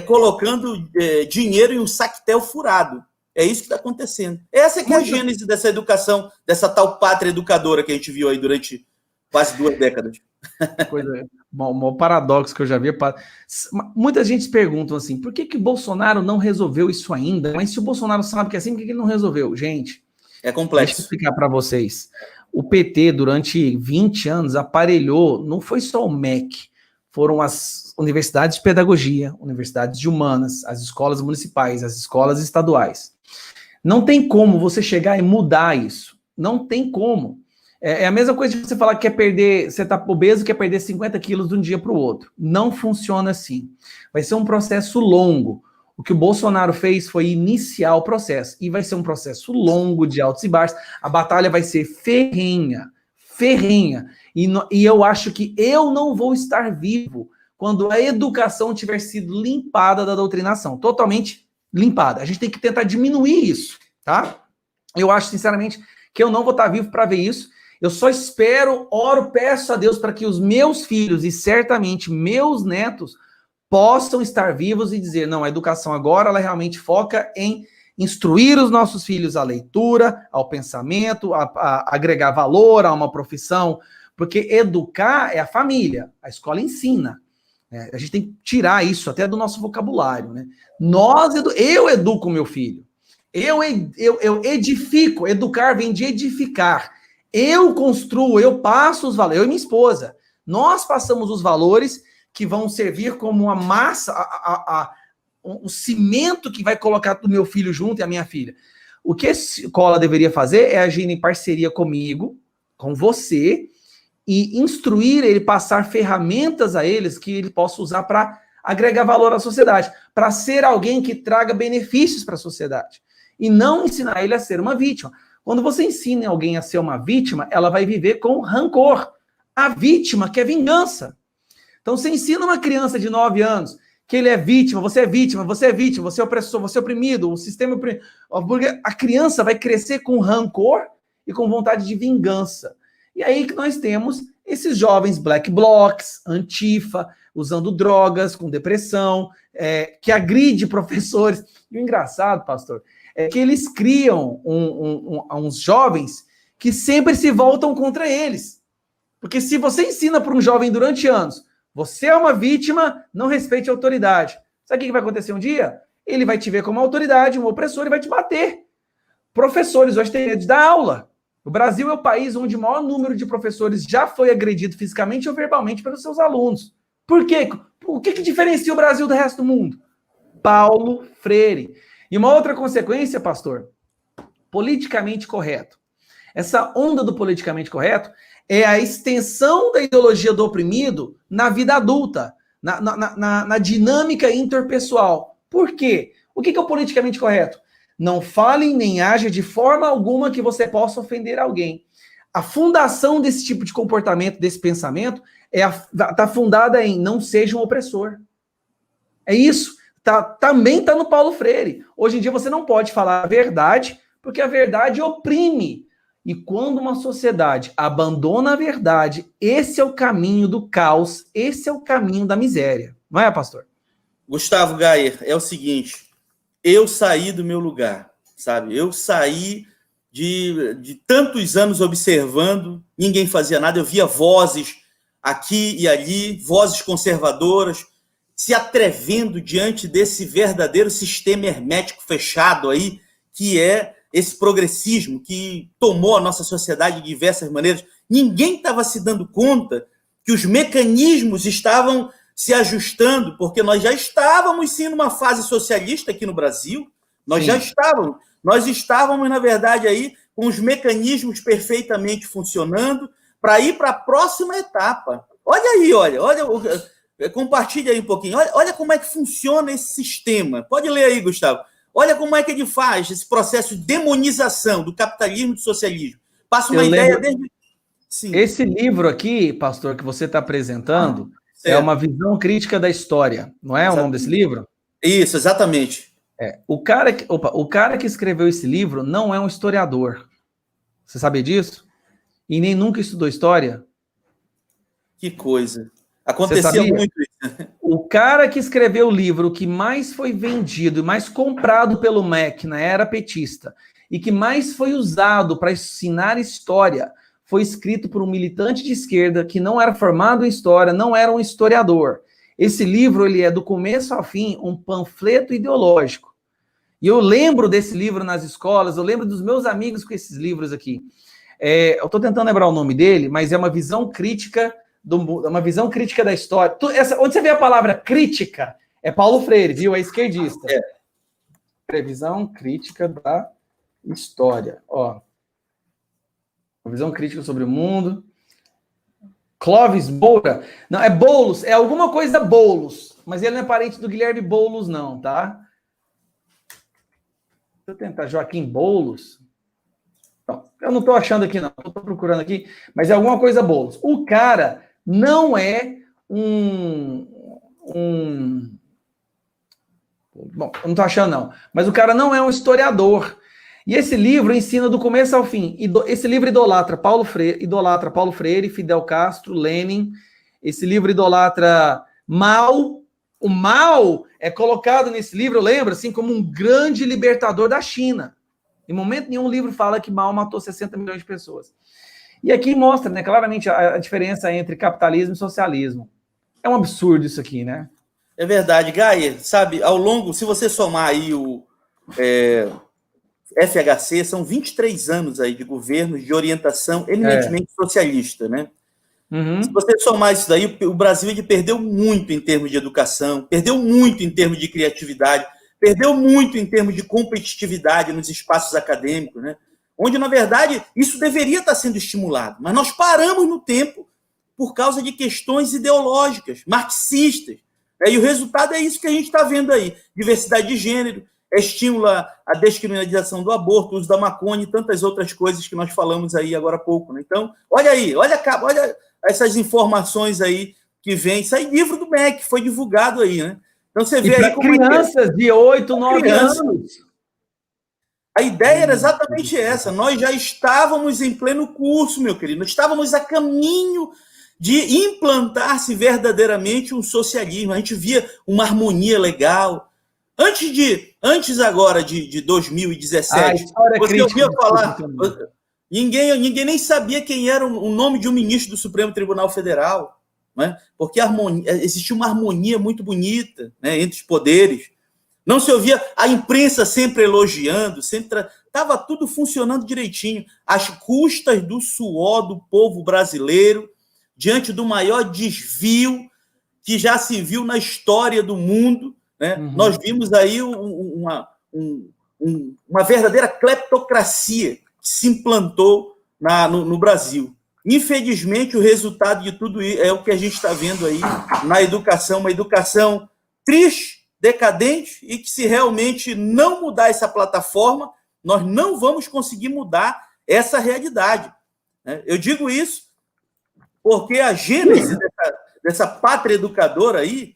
colocando dinheiro em um saquetel furado. É isso que está acontecendo. Essa que é a gênese dessa educação, dessa tal pátria educadora que a gente viu aí durante quase 2 décadas. O paradoxo que eu já vi. Muita gente pergunta assim, por que o Bolsonaro não resolveu isso ainda? Mas se o Bolsonaro sabe que é assim, por que ele não resolveu? Gente, é complexo. Deixa eu explicar para vocês. O PT, durante 20 anos, aparelhou, não foi só o MEC, foram as universidades de pedagogia, universidades de humanas, as escolas municipais, as escolas estaduais. Não tem como você chegar e mudar isso. Não tem como. É a mesma coisa de você falar que quer perder, você está obeso, quer perder 50 quilos de um dia para o outro. Não funciona assim. Vai ser um processo longo. O que o Bolsonaro fez foi iniciar o processo. E vai ser um processo longo, de altos e baixos. A batalha vai ser ferrenha. Ferrenha. E eu acho que eu não vou estar vivo quando a educação tiver sido limpada da doutrinação. Totalmente limpada. A gente tem que tentar diminuir isso, tá? Eu acho, sinceramente, que eu não vou estar vivo para ver isso. Eu só espero, oro, peço a Deus para que os meus filhos e certamente meus netos possam estar vivos e dizer, não, a educação agora, ela realmente foca em instruir os nossos filhos à leitura, ao pensamento, a agregar valor a uma profissão, porque educar é a família, a escola ensina. A gente tem que tirar isso até do nosso vocabulário, né? Eu educo meu filho, eu edifico, educar vem de edificar, eu construo, eu passo os valores, eu e minha esposa, nós passamos os valores que vão servir como uma massa, o cimento que vai colocar o meu filho junto e a minha filha. O que a escola deveria fazer é agir em parceria comigo, com você, e instruir ele, passar ferramentas a eles que ele possa usar para agregar valor à sociedade, para ser alguém que traga benefícios para a sociedade, e não ensinar ele a ser uma vítima. Quando você ensina alguém a ser uma vítima, ela vai viver com rancor. A vítima quer vingança. Então, você ensina uma criança de 9 anos que ele é vítima, você é vítima, você é vítima, você é opressor, você é oprimido, o sistema... Porque a criança vai crescer com rancor e com vontade de vingança. E aí que nós temos esses jovens black blocs, antifa, usando drogas, com depressão, que agride professores. E o engraçado, pastor, é que eles criam uns jovens que sempre se voltam contra eles. Porque se você ensina para um jovem durante anos, você é uma vítima, não respeite a autoridade. Sabe o que vai acontecer um dia? Ele vai te ver como autoridade, um opressor, e vai te bater. Professores hoje têm medo de dar aula. O Brasil é o país onde o maior número de professores já foi agredido fisicamente ou verbalmente pelos seus alunos. Por quê? O que diferencia o Brasil do resto do mundo? Paulo Freire. E uma outra consequência, pastor, politicamente correto. Essa onda do politicamente correto é a extensão da ideologia do oprimido na vida adulta, na dinâmica interpessoal. Por quê? O que é o politicamente correto? Não fale nem haja de forma alguma que você possa ofender alguém. A fundação desse tipo de comportamento, desse pensamento, está fundada em não seja um opressor. É isso. Também está no Paulo Freire. Hoje em dia você não pode falar a verdade, porque a verdade oprime. E quando uma sociedade abandona a verdade, esse é o caminho do caos, esse é o caminho da miséria. Não é, pastor? Gustavo Gayer, é o seguinte, eu saí do meu lugar, sabe? Eu saí de tantos anos observando, ninguém fazia nada, eu via vozes aqui e ali, vozes conservadoras, se atrevendo diante desse verdadeiro sistema hermético fechado aí, que é esse progressismo que tomou a nossa sociedade de diversas maneiras. Ninguém estava se dando conta que os mecanismos estavam se ajustando, porque nós já estávamos, sim, numa fase socialista aqui no Brasil. Nós já estávamos. Nós estávamos, na verdade, aí com os mecanismos perfeitamente funcionando para ir para a próxima etapa. Olha aí, olha, compartilha aí um pouquinho. Olha como é que funciona esse sistema. Pode ler aí, Gustavo. Olha como é que ele faz esse processo de demonização do capitalismo e do socialismo. Passa uma ideia desde... Sim. Esse livro aqui, pastor, que você está apresentando, é uma visão crítica da história. Não é o nome desse livro? Isso, exatamente. O cara que escreveu esse livro não é um historiador. Você sabe disso? E nem nunca estudou história? Que coisa. Acontecia muito isso. O cara que escreveu o livro que mais foi vendido e mais comprado pelo MEC na era petista e que mais foi usado para ensinar história foi escrito por um militante de esquerda que não era formado em história, não era um historiador. Esse livro, ele é do começo ao fim um panfleto ideológico. E eu lembro desse livro nas escolas, eu lembro dos meus amigos com esses livros aqui. Eu estou tentando lembrar o nome dele, mas é uma visão crítica da história. Onde você vê a palavra crítica, é Paulo Freire, viu? É esquerdista. Visão crítica da história. Ó. Uma visão crítica sobre o mundo. Clóvis Moura. Não, é Boulos, é alguma coisa Boulos. Mas ele não é parente do Guilherme Boulos, não, tá? Deixa eu tentar. Joaquim Boulos. Não, eu não estou achando aqui, não. Estou procurando aqui. Mas é alguma coisa Boulos. O cara não é Bom, eu não estou achando, não. Mas o cara não é um historiador. E esse livro ensina do começo ao fim. Esse livro idolatra Paulo Freire, Fidel Castro, Lenin. Esse livro idolatra Mao, O Mao é colocado nesse livro, eu lembro, assim, como um grande libertador da China. Em momento nenhum o livro fala que Mao matou 60 milhões de pessoas. E aqui mostra, né, claramente a diferença entre capitalismo e socialismo. É um absurdo isso aqui, né? É verdade, Gaia, sabe, ao longo, se você somar aí o FHC, são 23 anos aí de governo de orientação eminentemente socialista, né? Uhum. Se você somar isso daí, o Brasil ele perdeu muito em termos de educação, perdeu muito em termos de criatividade, perdeu muito em termos de competitividade nos espaços acadêmicos, né? Onde, na verdade, isso deveria estar sendo estimulado. Mas nós paramos no tempo por causa de questões ideológicas, marxistas. E o resultado é isso que a gente está vendo aí. Diversidade de gênero, estimula a descriminalização do aborto, o uso da maconha e tantas outras coisas que nós falamos aí agora há pouco, né? Então, olha aí, olha essas informações aí que vem. Isso aí, livro do MEC, foi divulgado aí, né? Então você vê aí como crianças de 8, 9 anos. A ideia era exatamente essa. Nós já estávamos em pleno curso, meu querido. Nós estávamos a caminho de implantar-se verdadeiramente um socialismo. A gente via uma harmonia legal. Antes agora de 2017, você ouvia falar... Ninguém nem sabia quem era o nome de um ministro do Supremo Tribunal Federal, né? Porque existia uma harmonia muito bonita, né, entre os poderes. Não se ouvia a imprensa sempre elogiando, estava tudo funcionando direitinho, às custas do suor do povo brasileiro, diante do maior desvio que já se viu na história do mundo, né? Uhum. Nós vimos aí uma verdadeira cleptocracia que se implantou no Brasil. Infelizmente, o resultado de tudo isso é o que a gente está vendo aí na educação, uma educação triste, decadente, e que se realmente não mudar essa plataforma, nós não vamos conseguir mudar essa realidade. Eu digo isso porque a gênese dessa pátria educadora aí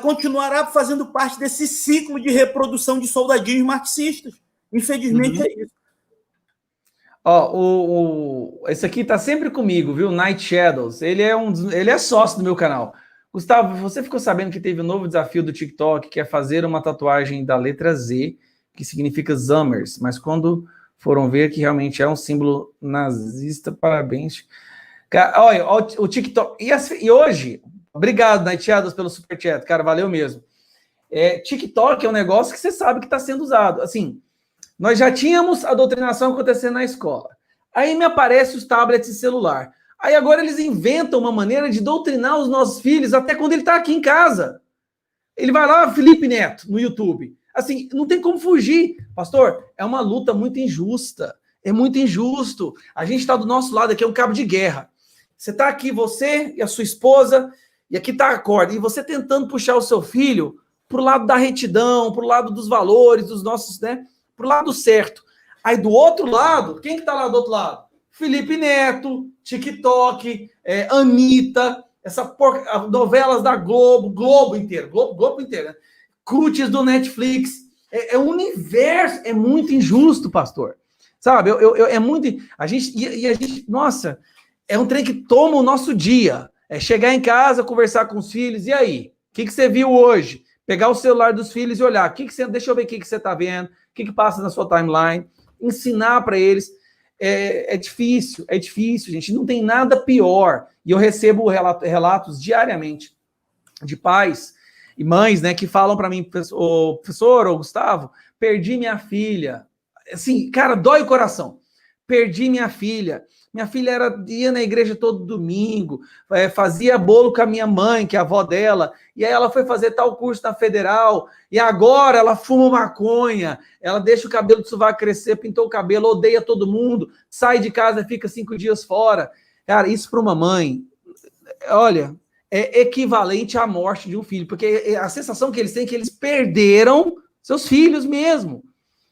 continuará fazendo parte desse ciclo de reprodução de soldadinhos marxistas. Infelizmente, é isso. Esse aqui tá sempre comigo, viu? Night Shadows. Ele é sócio do meu canal. Gustavo, você ficou sabendo que teve um novo desafio do TikTok, que é fazer uma tatuagem da letra Z, que significa Zammers, mas quando foram ver que realmente é um símbolo nazista, parabéns. Cara, olha, o TikTok... E hoje, obrigado, Night Shadows, pelo superchat, cara, valeu mesmo. TikTok é um negócio que você sabe que está sendo usado. Assim, nós já tínhamos a doutrinação acontecendo na escola. Aí me aparece os tablets e celular. Aí agora eles inventam uma maneira de doutrinar os nossos filhos até quando ele está aqui em casa. Ele vai lá, Felipe Neto, no YouTube. Assim, não tem como fugir. Pastor, é uma luta muito injusta. É muito injusto. A gente está do nosso lado aqui, é um cabo de guerra. Você está aqui, você e a sua esposa, e aqui está a corda. E você tentando puxar o seu filho para o lado da retidão, para o lado dos valores, dos nossos, né? Para o lado certo. Aí do outro lado, quem que está lá do outro lado? Felipe Neto, TikTok, Anitta, novelas da Globo inteiro, né? Cuties do Netflix. É um universo, é muito injusto, pastor. Sabe, é muito... A gente, nossa, é um trem que toma o nosso dia. É chegar em casa, conversar com os filhos, e aí? O que você viu hoje? Pegar o celular dos filhos e olhar. Deixa eu ver o que você está vendo, o que passa na sua timeline. Ensinar para eles. É difícil, gente. Não tem nada pior. E eu recebo relatos diariamente de pais e mães, né, que falam para mim, professor, ou Gustavo, perdi minha filha. Assim, cara, dói o coração. Perdi minha filha. Minha filha ia na igreja todo domingo, fazia bolo com a minha mãe, que é a avó dela, e aí ela foi fazer tal curso na Federal, e agora ela fuma maconha, ela deixa o cabelo de sovaco crescer, pintou o cabelo, odeia todo mundo, sai de casa, fica 5 dias fora. Cara, isso para uma mãe, olha, é equivalente à morte de um filho, porque a sensação que eles têm é que eles perderam seus filhos mesmo.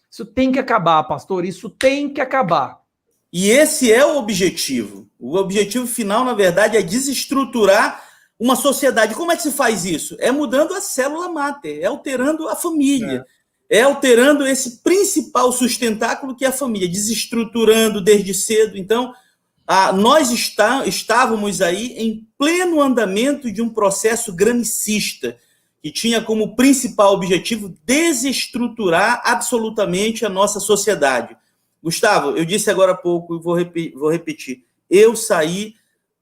Isso tem que acabar, pastor, isso tem que acabar. E esse é o objetivo. O objetivo final, na verdade, é desestruturar uma sociedade. Como é que se faz isso? É mudando a célula máter, é alterando a família, é alterando esse principal sustentáculo que é a família, desestruturando desde cedo. Então, nós estávamos aí em pleno andamento de um processo granicista, que tinha como principal objetivo desestruturar absolutamente a nossa sociedade. Gustavo, eu disse agora há pouco e vou repetir. Eu saí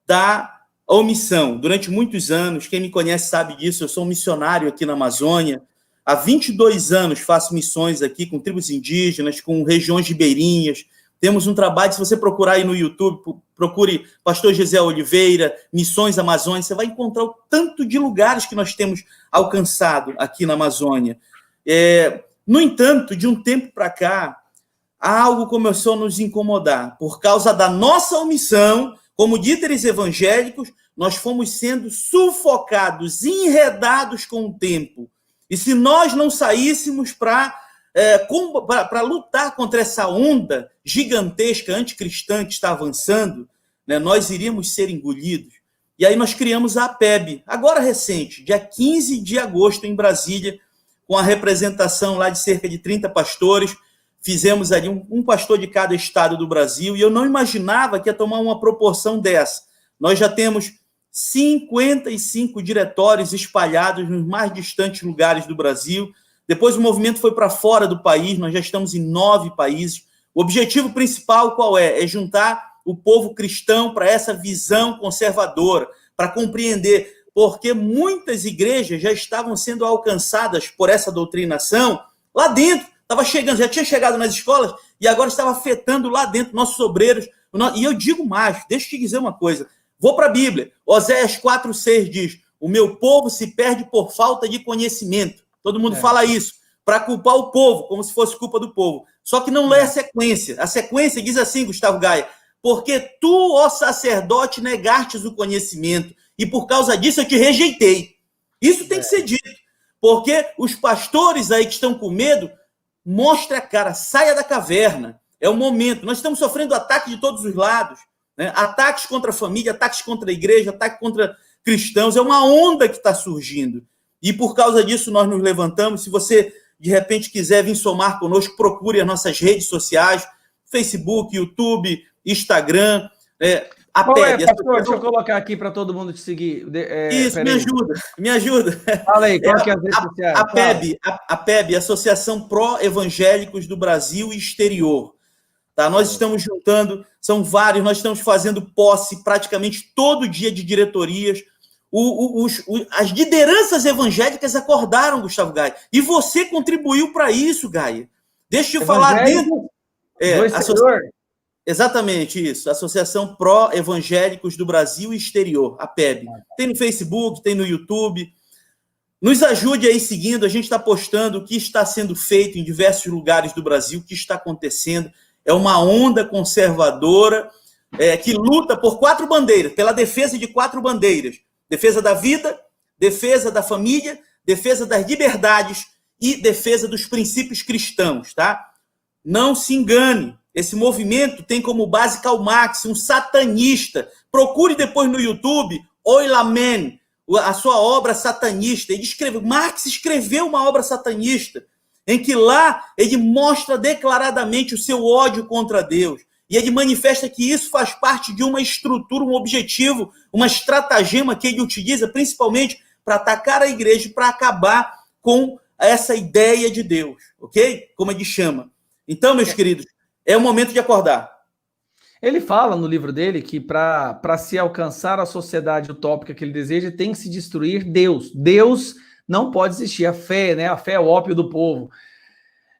da omissão. Durante muitos anos, quem me conhece sabe disso, eu sou um missionário aqui na Amazônia. Há 22 anos faço missões aqui com tribos indígenas, com regiões ribeirinhas. Temos um trabalho, se você procurar aí no YouTube, procure Pastor Gisele Oliveira, Missões Amazônia, você vai encontrar o tanto de lugares que nós temos alcançado aqui na Amazônia. No entanto, de um tempo para cá, algo começou a nos incomodar. Por causa da nossa omissão, como líderes evangélicos, nós fomos sendo sufocados, enredados com o tempo. E se nós não saíssemos para lutar contra essa onda gigantesca anticristã que está avançando, né, nós iríamos ser engolidos. E aí nós criamos a APEB, agora recente, dia 15 de agosto, em Brasília, com a representação lá de cerca de 30 pastores. Fizemos ali um pastor de cada estado do Brasil, e eu não imaginava que ia tomar uma proporção dessa. Nós já temos 55 diretórios espalhados nos mais distantes lugares do Brasil. Depois o movimento foi para fora do país, nós já estamos em 9 países. O objetivo principal qual é? É juntar o povo cristão para essa visão conservadora, para compreender porque muitas igrejas já estavam sendo alcançadas por essa doutrinação lá dentro. Estava chegando, já tinha chegado nas escolas e agora estava afetando lá dentro nossos obreiros. E eu digo mais, deixa eu te dizer uma coisa. Vou para a Bíblia. Oséias 4:6 diz: o meu povo se perde por falta de conhecimento. Todo mundo fala isso, para culpar o povo, como se fosse culpa do povo. Só que não lê a sequência. A sequência diz assim, Gustavo Gaia: porque tu, ó sacerdote, negastes o conhecimento, e por causa disso eu te rejeitei. Isso tem que ser dito. Porque os pastores aí que estão com medo, mostre a cara, saia da caverna. É o momento. Nós estamos sofrendo ataque de todos os lados, né? Ataques contra a família, ataques contra a igreja, ataques contra cristãos. É uma onda que está surgindo. E por causa disso nós nos levantamos. Se você, de repente, quiser vir somar conosco, procure as nossas redes sociais, Facebook, YouTube, Instagram. Pastor? Deixa eu colocar aqui para todo mundo te seguir. Isso, me ajuda. Fala aí, qual que é as redes sociais? A PEB, Associação Pró-Evangélicos do Brasil e Exterior. Tá? Nós estamos juntando, são vários, nós estamos fazendo posse praticamente todo dia de diretorias. As lideranças evangélicas acordaram, Gustavo Gaia. E você contribuiu para isso, Gaia. Deixa eu falar dentro. Exatamente isso. Associação Pró-Evangélicos do Brasil e Exterior, a PEB. Tem no Facebook, tem no YouTube. Nos ajude aí seguindo. A gente está postando o que está sendo feito em diversos lugares do Brasil, o que está acontecendo. É uma onda conservadora que luta por 4 bandeiras, pela defesa de 4 bandeiras. Defesa da vida, defesa da família, defesa das liberdades e defesa dos princípios cristãos, tá? Não se engane. Esse movimento tem como base Karl Marx, um satanista. Procure depois no YouTube, Oilamen, a sua obra satanista. Marx escreveu uma obra satanista, em que lá ele mostra declaradamente o seu ódio contra Deus. E ele manifesta que isso faz parte de uma estrutura, um objetivo, uma estratagema que ele utiliza principalmente para atacar a igreja, para acabar com essa ideia de Deus, ok? Como ele chama. Então, meus queridos, é o momento de acordar. Ele fala no livro dele que para se alcançar a sociedade utópica que ele deseja, tem que se destruir Deus. Deus não pode existir. A fé, né? A fé é o ópio do povo.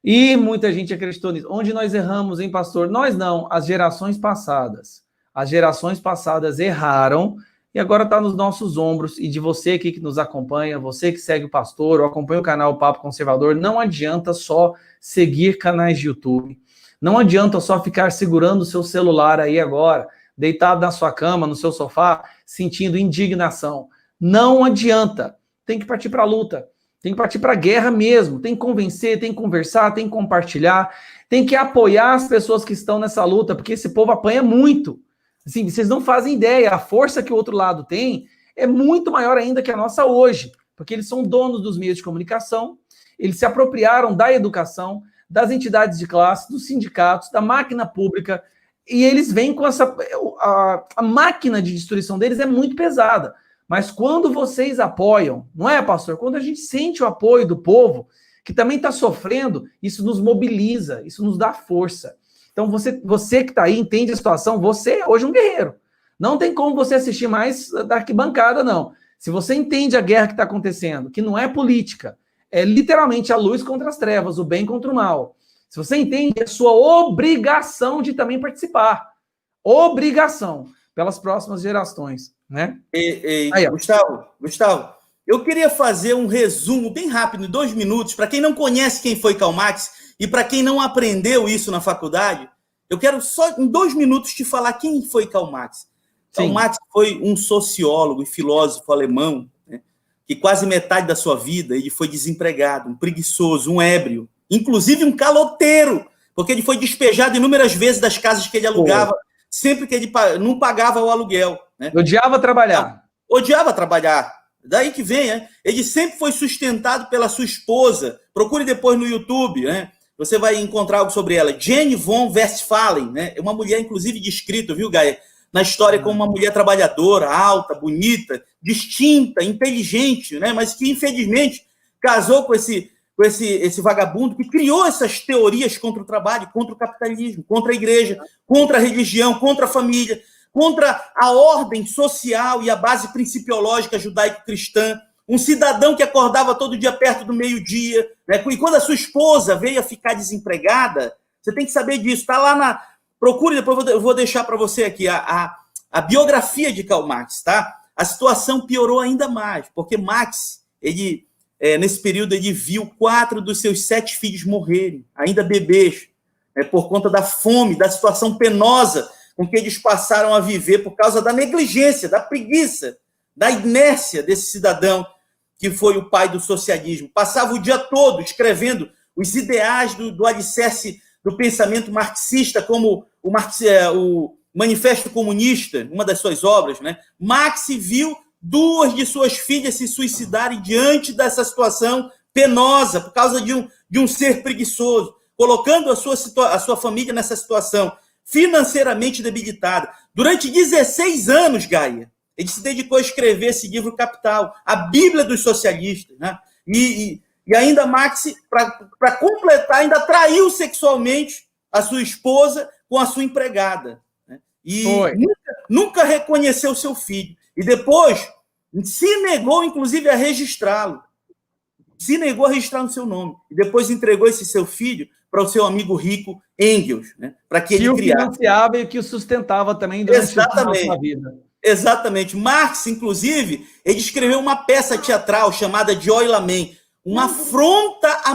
E muita gente acreditou nisso. Onde nós erramos, hein, pastor? Nós não, as gerações passadas. As gerações passadas erraram e agora está nos nossos ombros. E de você aqui que nos acompanha, você que segue o pastor ou acompanha o canal Papo Conservador, não adianta só seguir canais de YouTube. Não adianta só ficar segurando o seu celular aí agora, deitado na sua cama, no seu sofá, sentindo indignação. Não adianta. Tem que partir para a luta. Tem que partir para a guerra mesmo. Tem que convencer, tem que conversar, tem que compartilhar. Tem que apoiar as pessoas que estão nessa luta, porque esse povo apanha muito. Assim, vocês não fazem ideia. A força que o outro lado tem é muito maior ainda que a nossa hoje, porque eles são donos dos meios de comunicação, eles se apropriaram da educação, das entidades de classe, dos sindicatos, da máquina pública, e eles vêm com essa... A máquina de destruição deles é muito pesada. Mas quando vocês apoiam, não é, pastor? Quando a gente sente o apoio do povo, que também está sofrendo, isso nos mobiliza, isso nos dá força. Então, você que está aí, entende a situação, você é hoje um guerreiro. Não tem como você assistir mais da arquibancada, não. Se você entende a guerra que está acontecendo, que não é política, é literalmente a luz contra as trevas, o bem contra o mal. Se você entende, é sua obrigação de também participar. Obrigação, pelas próximas gerações, né? Aí, Gustavo, eu queria fazer um resumo bem rápido, em 2 minutos, para quem não conhece quem foi Karl Marx e para quem não aprendeu isso na faculdade, eu quero só em 2 minutos te falar quem foi Karl Marx. Karl Marx foi um sociólogo e filósofo alemão, né, que quase metade da sua vida ele foi desempregado, um preguiçoso, um ébrio, inclusive um caloteiro, porque ele foi despejado inúmeras vezes das casas que ele alugava, sempre que ele não pagava o aluguel. Né? Odiava trabalhar. Odiava trabalhar. Daí que vem, né? Ele sempre foi sustentado pela sua esposa. Procure depois no YouTube, né? Você vai encontrar algo sobre ela. Jane von Westphalen, né? É uma mulher, inclusive, descrita, viu, Gaia? Na história como uma mulher trabalhadora, alta, bonita, distinta, inteligente, né? Mas que, infelizmente, casou com esse vagabundo que criou essas teorias contra o trabalho, contra o capitalismo, contra a igreja, contra a religião, contra a família, contra a ordem social e a base principiológica judaico-cristã, um cidadão que acordava todo dia perto do meio-dia, né? E quando a sua esposa veio a ficar desempregada, você tem que saber disso, está lá na... Procure, depois eu vou deixar para você aqui a biografia de Karl Marx, tá? A situação piorou ainda mais, porque Marx, nesse período, ele viu 4 dos seus 7 filhos morrerem, ainda bebês, por conta da fome, da situação penosa com que eles passaram a viver por causa da negligência, da preguiça, da inércia desse cidadão que foi o pai do socialismo. Passava o dia todo escrevendo os ideais do alicerce do pensamento marxista, como o Manifesto Comunista, uma das suas obras. Né? Marx viu 2 de suas filhas se suicidarem diante dessa situação penosa, por causa de um ser preguiçoso, colocando a sua família nessa situação, financeiramente debilitada. Durante 16 anos, Gaia, ele se dedicou a escrever esse livro Capital, a Bíblia dos socialistas. Né? E ainda Marx, para completar, ainda traiu sexualmente a sua esposa com a sua empregada. Né? E nunca reconheceu seu filho. E depois se negou, inclusive, a registrá-lo. Se negou a registrar no seu nome. E depois entregou esse seu filho para o seu amigo rico Engels, né? Para que ele criasse. Que o financiava e que o sustentava também durante a sua vida. Exatamente. Marx, inclusive, ele escreveu uma peça teatral chamada de Oi Lamen, uma afronta a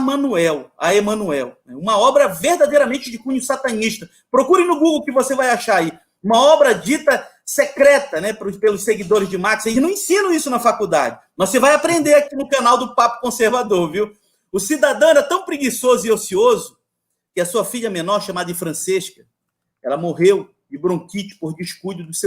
Emanuel. Uma obra verdadeiramente de cunho satanista. Procure no Google que você vai achar aí. Uma obra dita secreta, né, pelos seguidores de Marx. Eles não ensinam isso na faculdade. Mas você vai aprender aqui no canal do Papo Conservador, viu? O cidadão era tão preguiçoso e ocioso que a sua filha menor, chamada Francesca, ela morreu de bronquite por descuido dos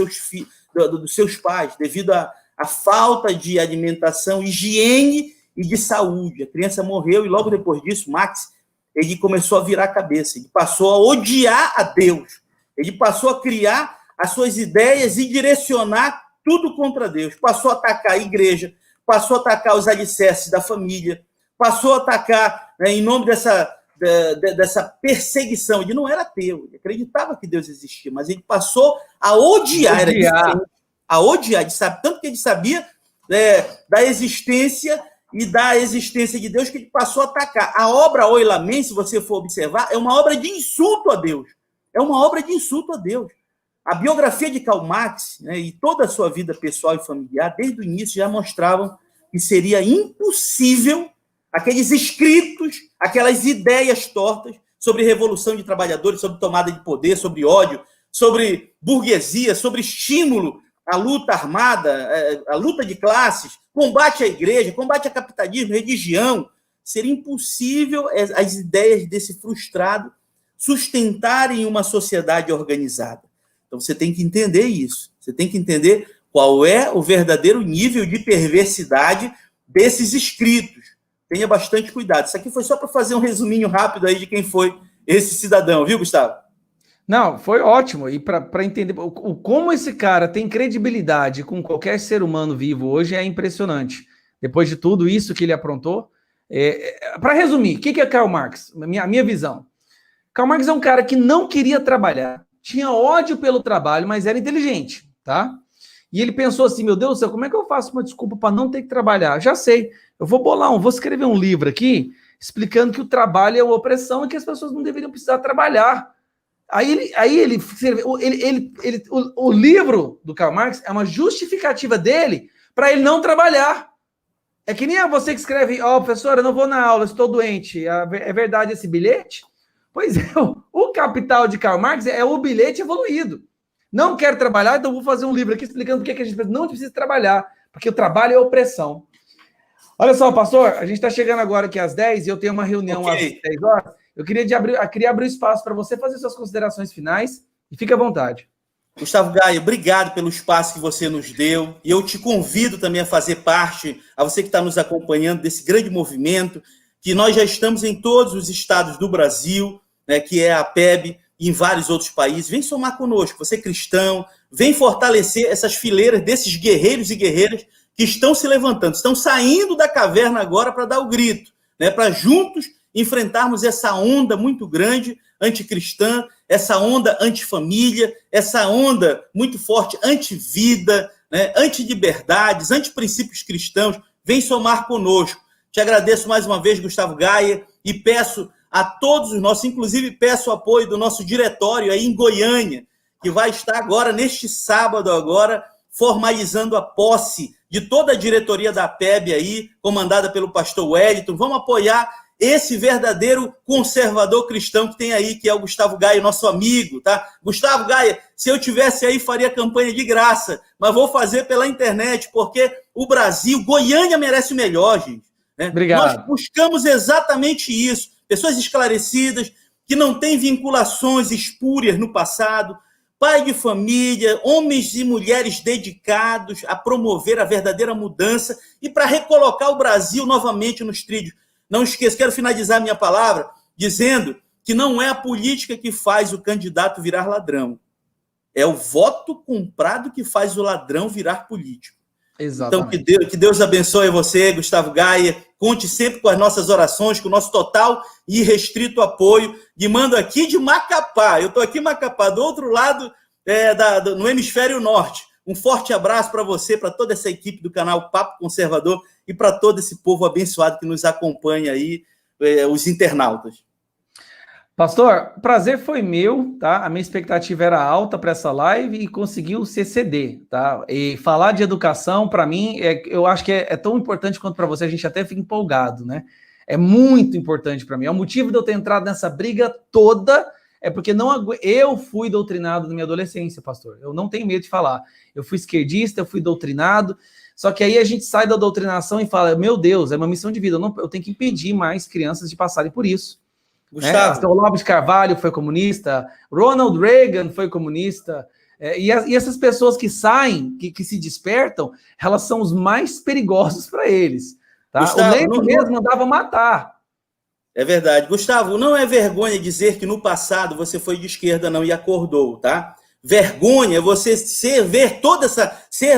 seus pais, devido à falta de alimentação, higiene e de saúde. A criança morreu e logo depois disso, Marx, ele começou a virar a cabeça, ele passou a odiar a Deus, ele passou a criar as suas ideias e direcionar tudo contra Deus, passou a atacar a igreja, passou a atacar os alicerces da família, passou a atacar, né, em nome dessa perseguição. Ele não era ateu, ele acreditava que Deus existia, mas ele passou a odiar. A odiar, tanto que ele sabia da existência e da existência de Deus, que ele passou a atacar. A obra Oi Lamen, se você for observar, é uma obra de insulto a Deus. É uma obra de insulto a Deus. A biografia de Karl Marx, né, e toda a sua vida pessoal e familiar, desde o início, já mostravam que seria impossível aqueles escritos, aquelas ideias tortas sobre revolução de trabalhadores, sobre tomada de poder, sobre ódio, sobre burguesia, sobre estímulo à luta armada, à luta de classes, combate à igreja, combate ao capitalismo, religião. Seria impossível as ideias desse frustrado sustentarem uma sociedade organizada. Então você tem que entender isso. Você tem que entender qual é o verdadeiro nível de perversidade desses escritos. Tenha bastante cuidado. Isso aqui foi só para fazer um resuminho rápido aí de quem foi esse cidadão, viu, Gustavo? Não, foi ótimo. E para entender como esse cara tem credibilidade com qualquer ser humano vivo hoje é impressionante. Depois de tudo isso que ele aprontou. Para resumir, o que é Karl Marx? A minha visão. Karl Marx é um cara que não queria trabalhar, tinha ódio pelo trabalho, mas era inteligente, tá? E ele pensou assim, meu Deus do céu, como é que eu faço uma desculpa para não ter que trabalhar? Já sei, eu vou escrever um livro aqui explicando que o trabalho é uma opressão e que as pessoas não deveriam precisar trabalhar. O livro do Karl Marx é uma justificativa dele para ele não trabalhar. É que nem você que escreve, professor, eu não vou na aula, estou doente. É verdade esse bilhete? Pois é, o Capital de Karl Marx é o bilhete evoluído. Não quero trabalhar, então vou fazer um livro aqui explicando por que a gente não precisa trabalhar, porque o trabalho é opressão. Olha só, pastor, a gente está chegando agora aqui às 10 e eu tenho uma reunião às 10 horas. Eu queria abrir espaço para você fazer suas considerações finais e fique à vontade. Gustavo Gaia, obrigado pelo espaço que você nos deu. E eu te convido também a fazer parte, a você que está nos acompanhando, desse grande movimento, que nós já estamos em todos os estados do Brasil, né, que é a PEB, e em vários outros países. Vem somar conosco, você cristão, vem fortalecer essas fileiras desses guerreiros e guerreiras que estão se levantando, estão saindo da caverna agora para dar o grito, né, para juntos enfrentarmos essa onda muito grande anticristã, essa onda antifamília, essa onda muito forte antivida, né, antiliberdades, antiprincípios cristãos. Vem somar conosco. Te agradeço mais uma vez, Gustavo Gaia, e peço a todos os nossos, inclusive peço o apoio do nosso diretório aí em Goiânia, que vai estar agora, neste sábado agora, formalizando a posse de toda a diretoria da PEB aí, comandada pelo pastor Wellington. Vamos apoiar esse verdadeiro conservador cristão que tem aí, que é o Gustavo Gaia, nosso amigo, tá? Gustavo Gaia, se eu tivesse aí, faria campanha de graça, mas vou fazer pela internet, porque o Brasil, Goiânia merece o melhor, gente. Né? Obrigado. Nós buscamos exatamente isso, pessoas esclarecidas, que não têm vinculações espúrias no passado, pai de família, homens e mulheres dedicados a promover a verdadeira mudança e para recolocar o Brasil novamente nos trilhos. Não esqueça, quero finalizar minha palavra dizendo que não é a política que faz o candidato virar ladrão. É o voto comprado que faz o ladrão virar político. Exatamente. Então, que Deus abençoe você, Gustavo Gaia. Conte sempre com as nossas orações, com o nosso total e restrito apoio. E mando aqui de Macapá. Eu estou aqui em Macapá, do outro lado, no hemisfério norte. Um forte abraço para você, para toda essa equipe do canal Papo Conservador e para todo esse povo abençoado que nos acompanha aí, os internautas. Pastor, prazer foi meu, tá? A minha expectativa era alta para essa live e conseguiu se exceder, tá? E falar de educação, para mim, eu acho que é tão importante quanto para você, a gente até fica empolgado, né? É muito importante para mim. É o motivo de eu ter entrado nessa briga toda, é porque eu fui doutrinado na minha adolescência, pastor. Eu não tenho medo de falar. Eu fui esquerdista, eu fui doutrinado, só que aí a gente sai da doutrinação e fala, meu Deus, é uma missão de vida, eu tenho que impedir mais crianças de passarem por isso. Gustavo. Olavo de Carvalho foi comunista, Ronald Reagan foi comunista, e essas pessoas que saem, que se despertam, elas são os mais perigosos para eles. Tá? Gustavo, o Lenin mesmo mandava matar. É verdade. Gustavo, não é vergonha dizer que no passado você foi de esquerda não e acordou, tá? Vergonha é você ser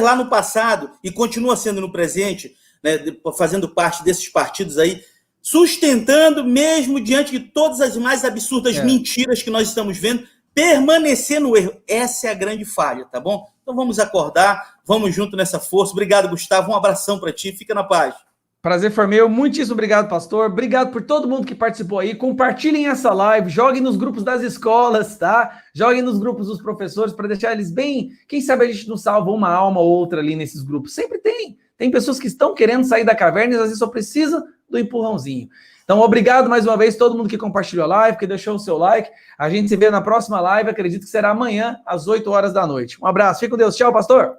lá no passado e continua sendo no presente, né, fazendo parte desses partidos aí, sustentando, mesmo diante de todas as mais absurdas mentiras que nós estamos vendo, permanecer no erro. Essa é a grande falha, tá bom? Então vamos acordar, vamos junto nessa força. Obrigado, Gustavo. Um abração para ti. Fica na paz. Prazer foi meu. Muitíssimo obrigado, pastor. Obrigado por todo mundo que participou aí. Compartilhem essa live, joguem nos grupos das escolas, tá? Joguem nos grupos dos professores para deixar eles bem... Quem sabe a gente não salva uma alma ou outra ali nesses grupos. Sempre tem. Tem pessoas que estão querendo sair da caverna e às vezes só precisa do empurrãozinho. Então, obrigado mais uma vez todo mundo que compartilhou a live, que deixou o seu like. A gente se vê na próxima live, acredito que será amanhã, às 8 horas da noite. Um abraço, fique com Deus. Tchau, pastor.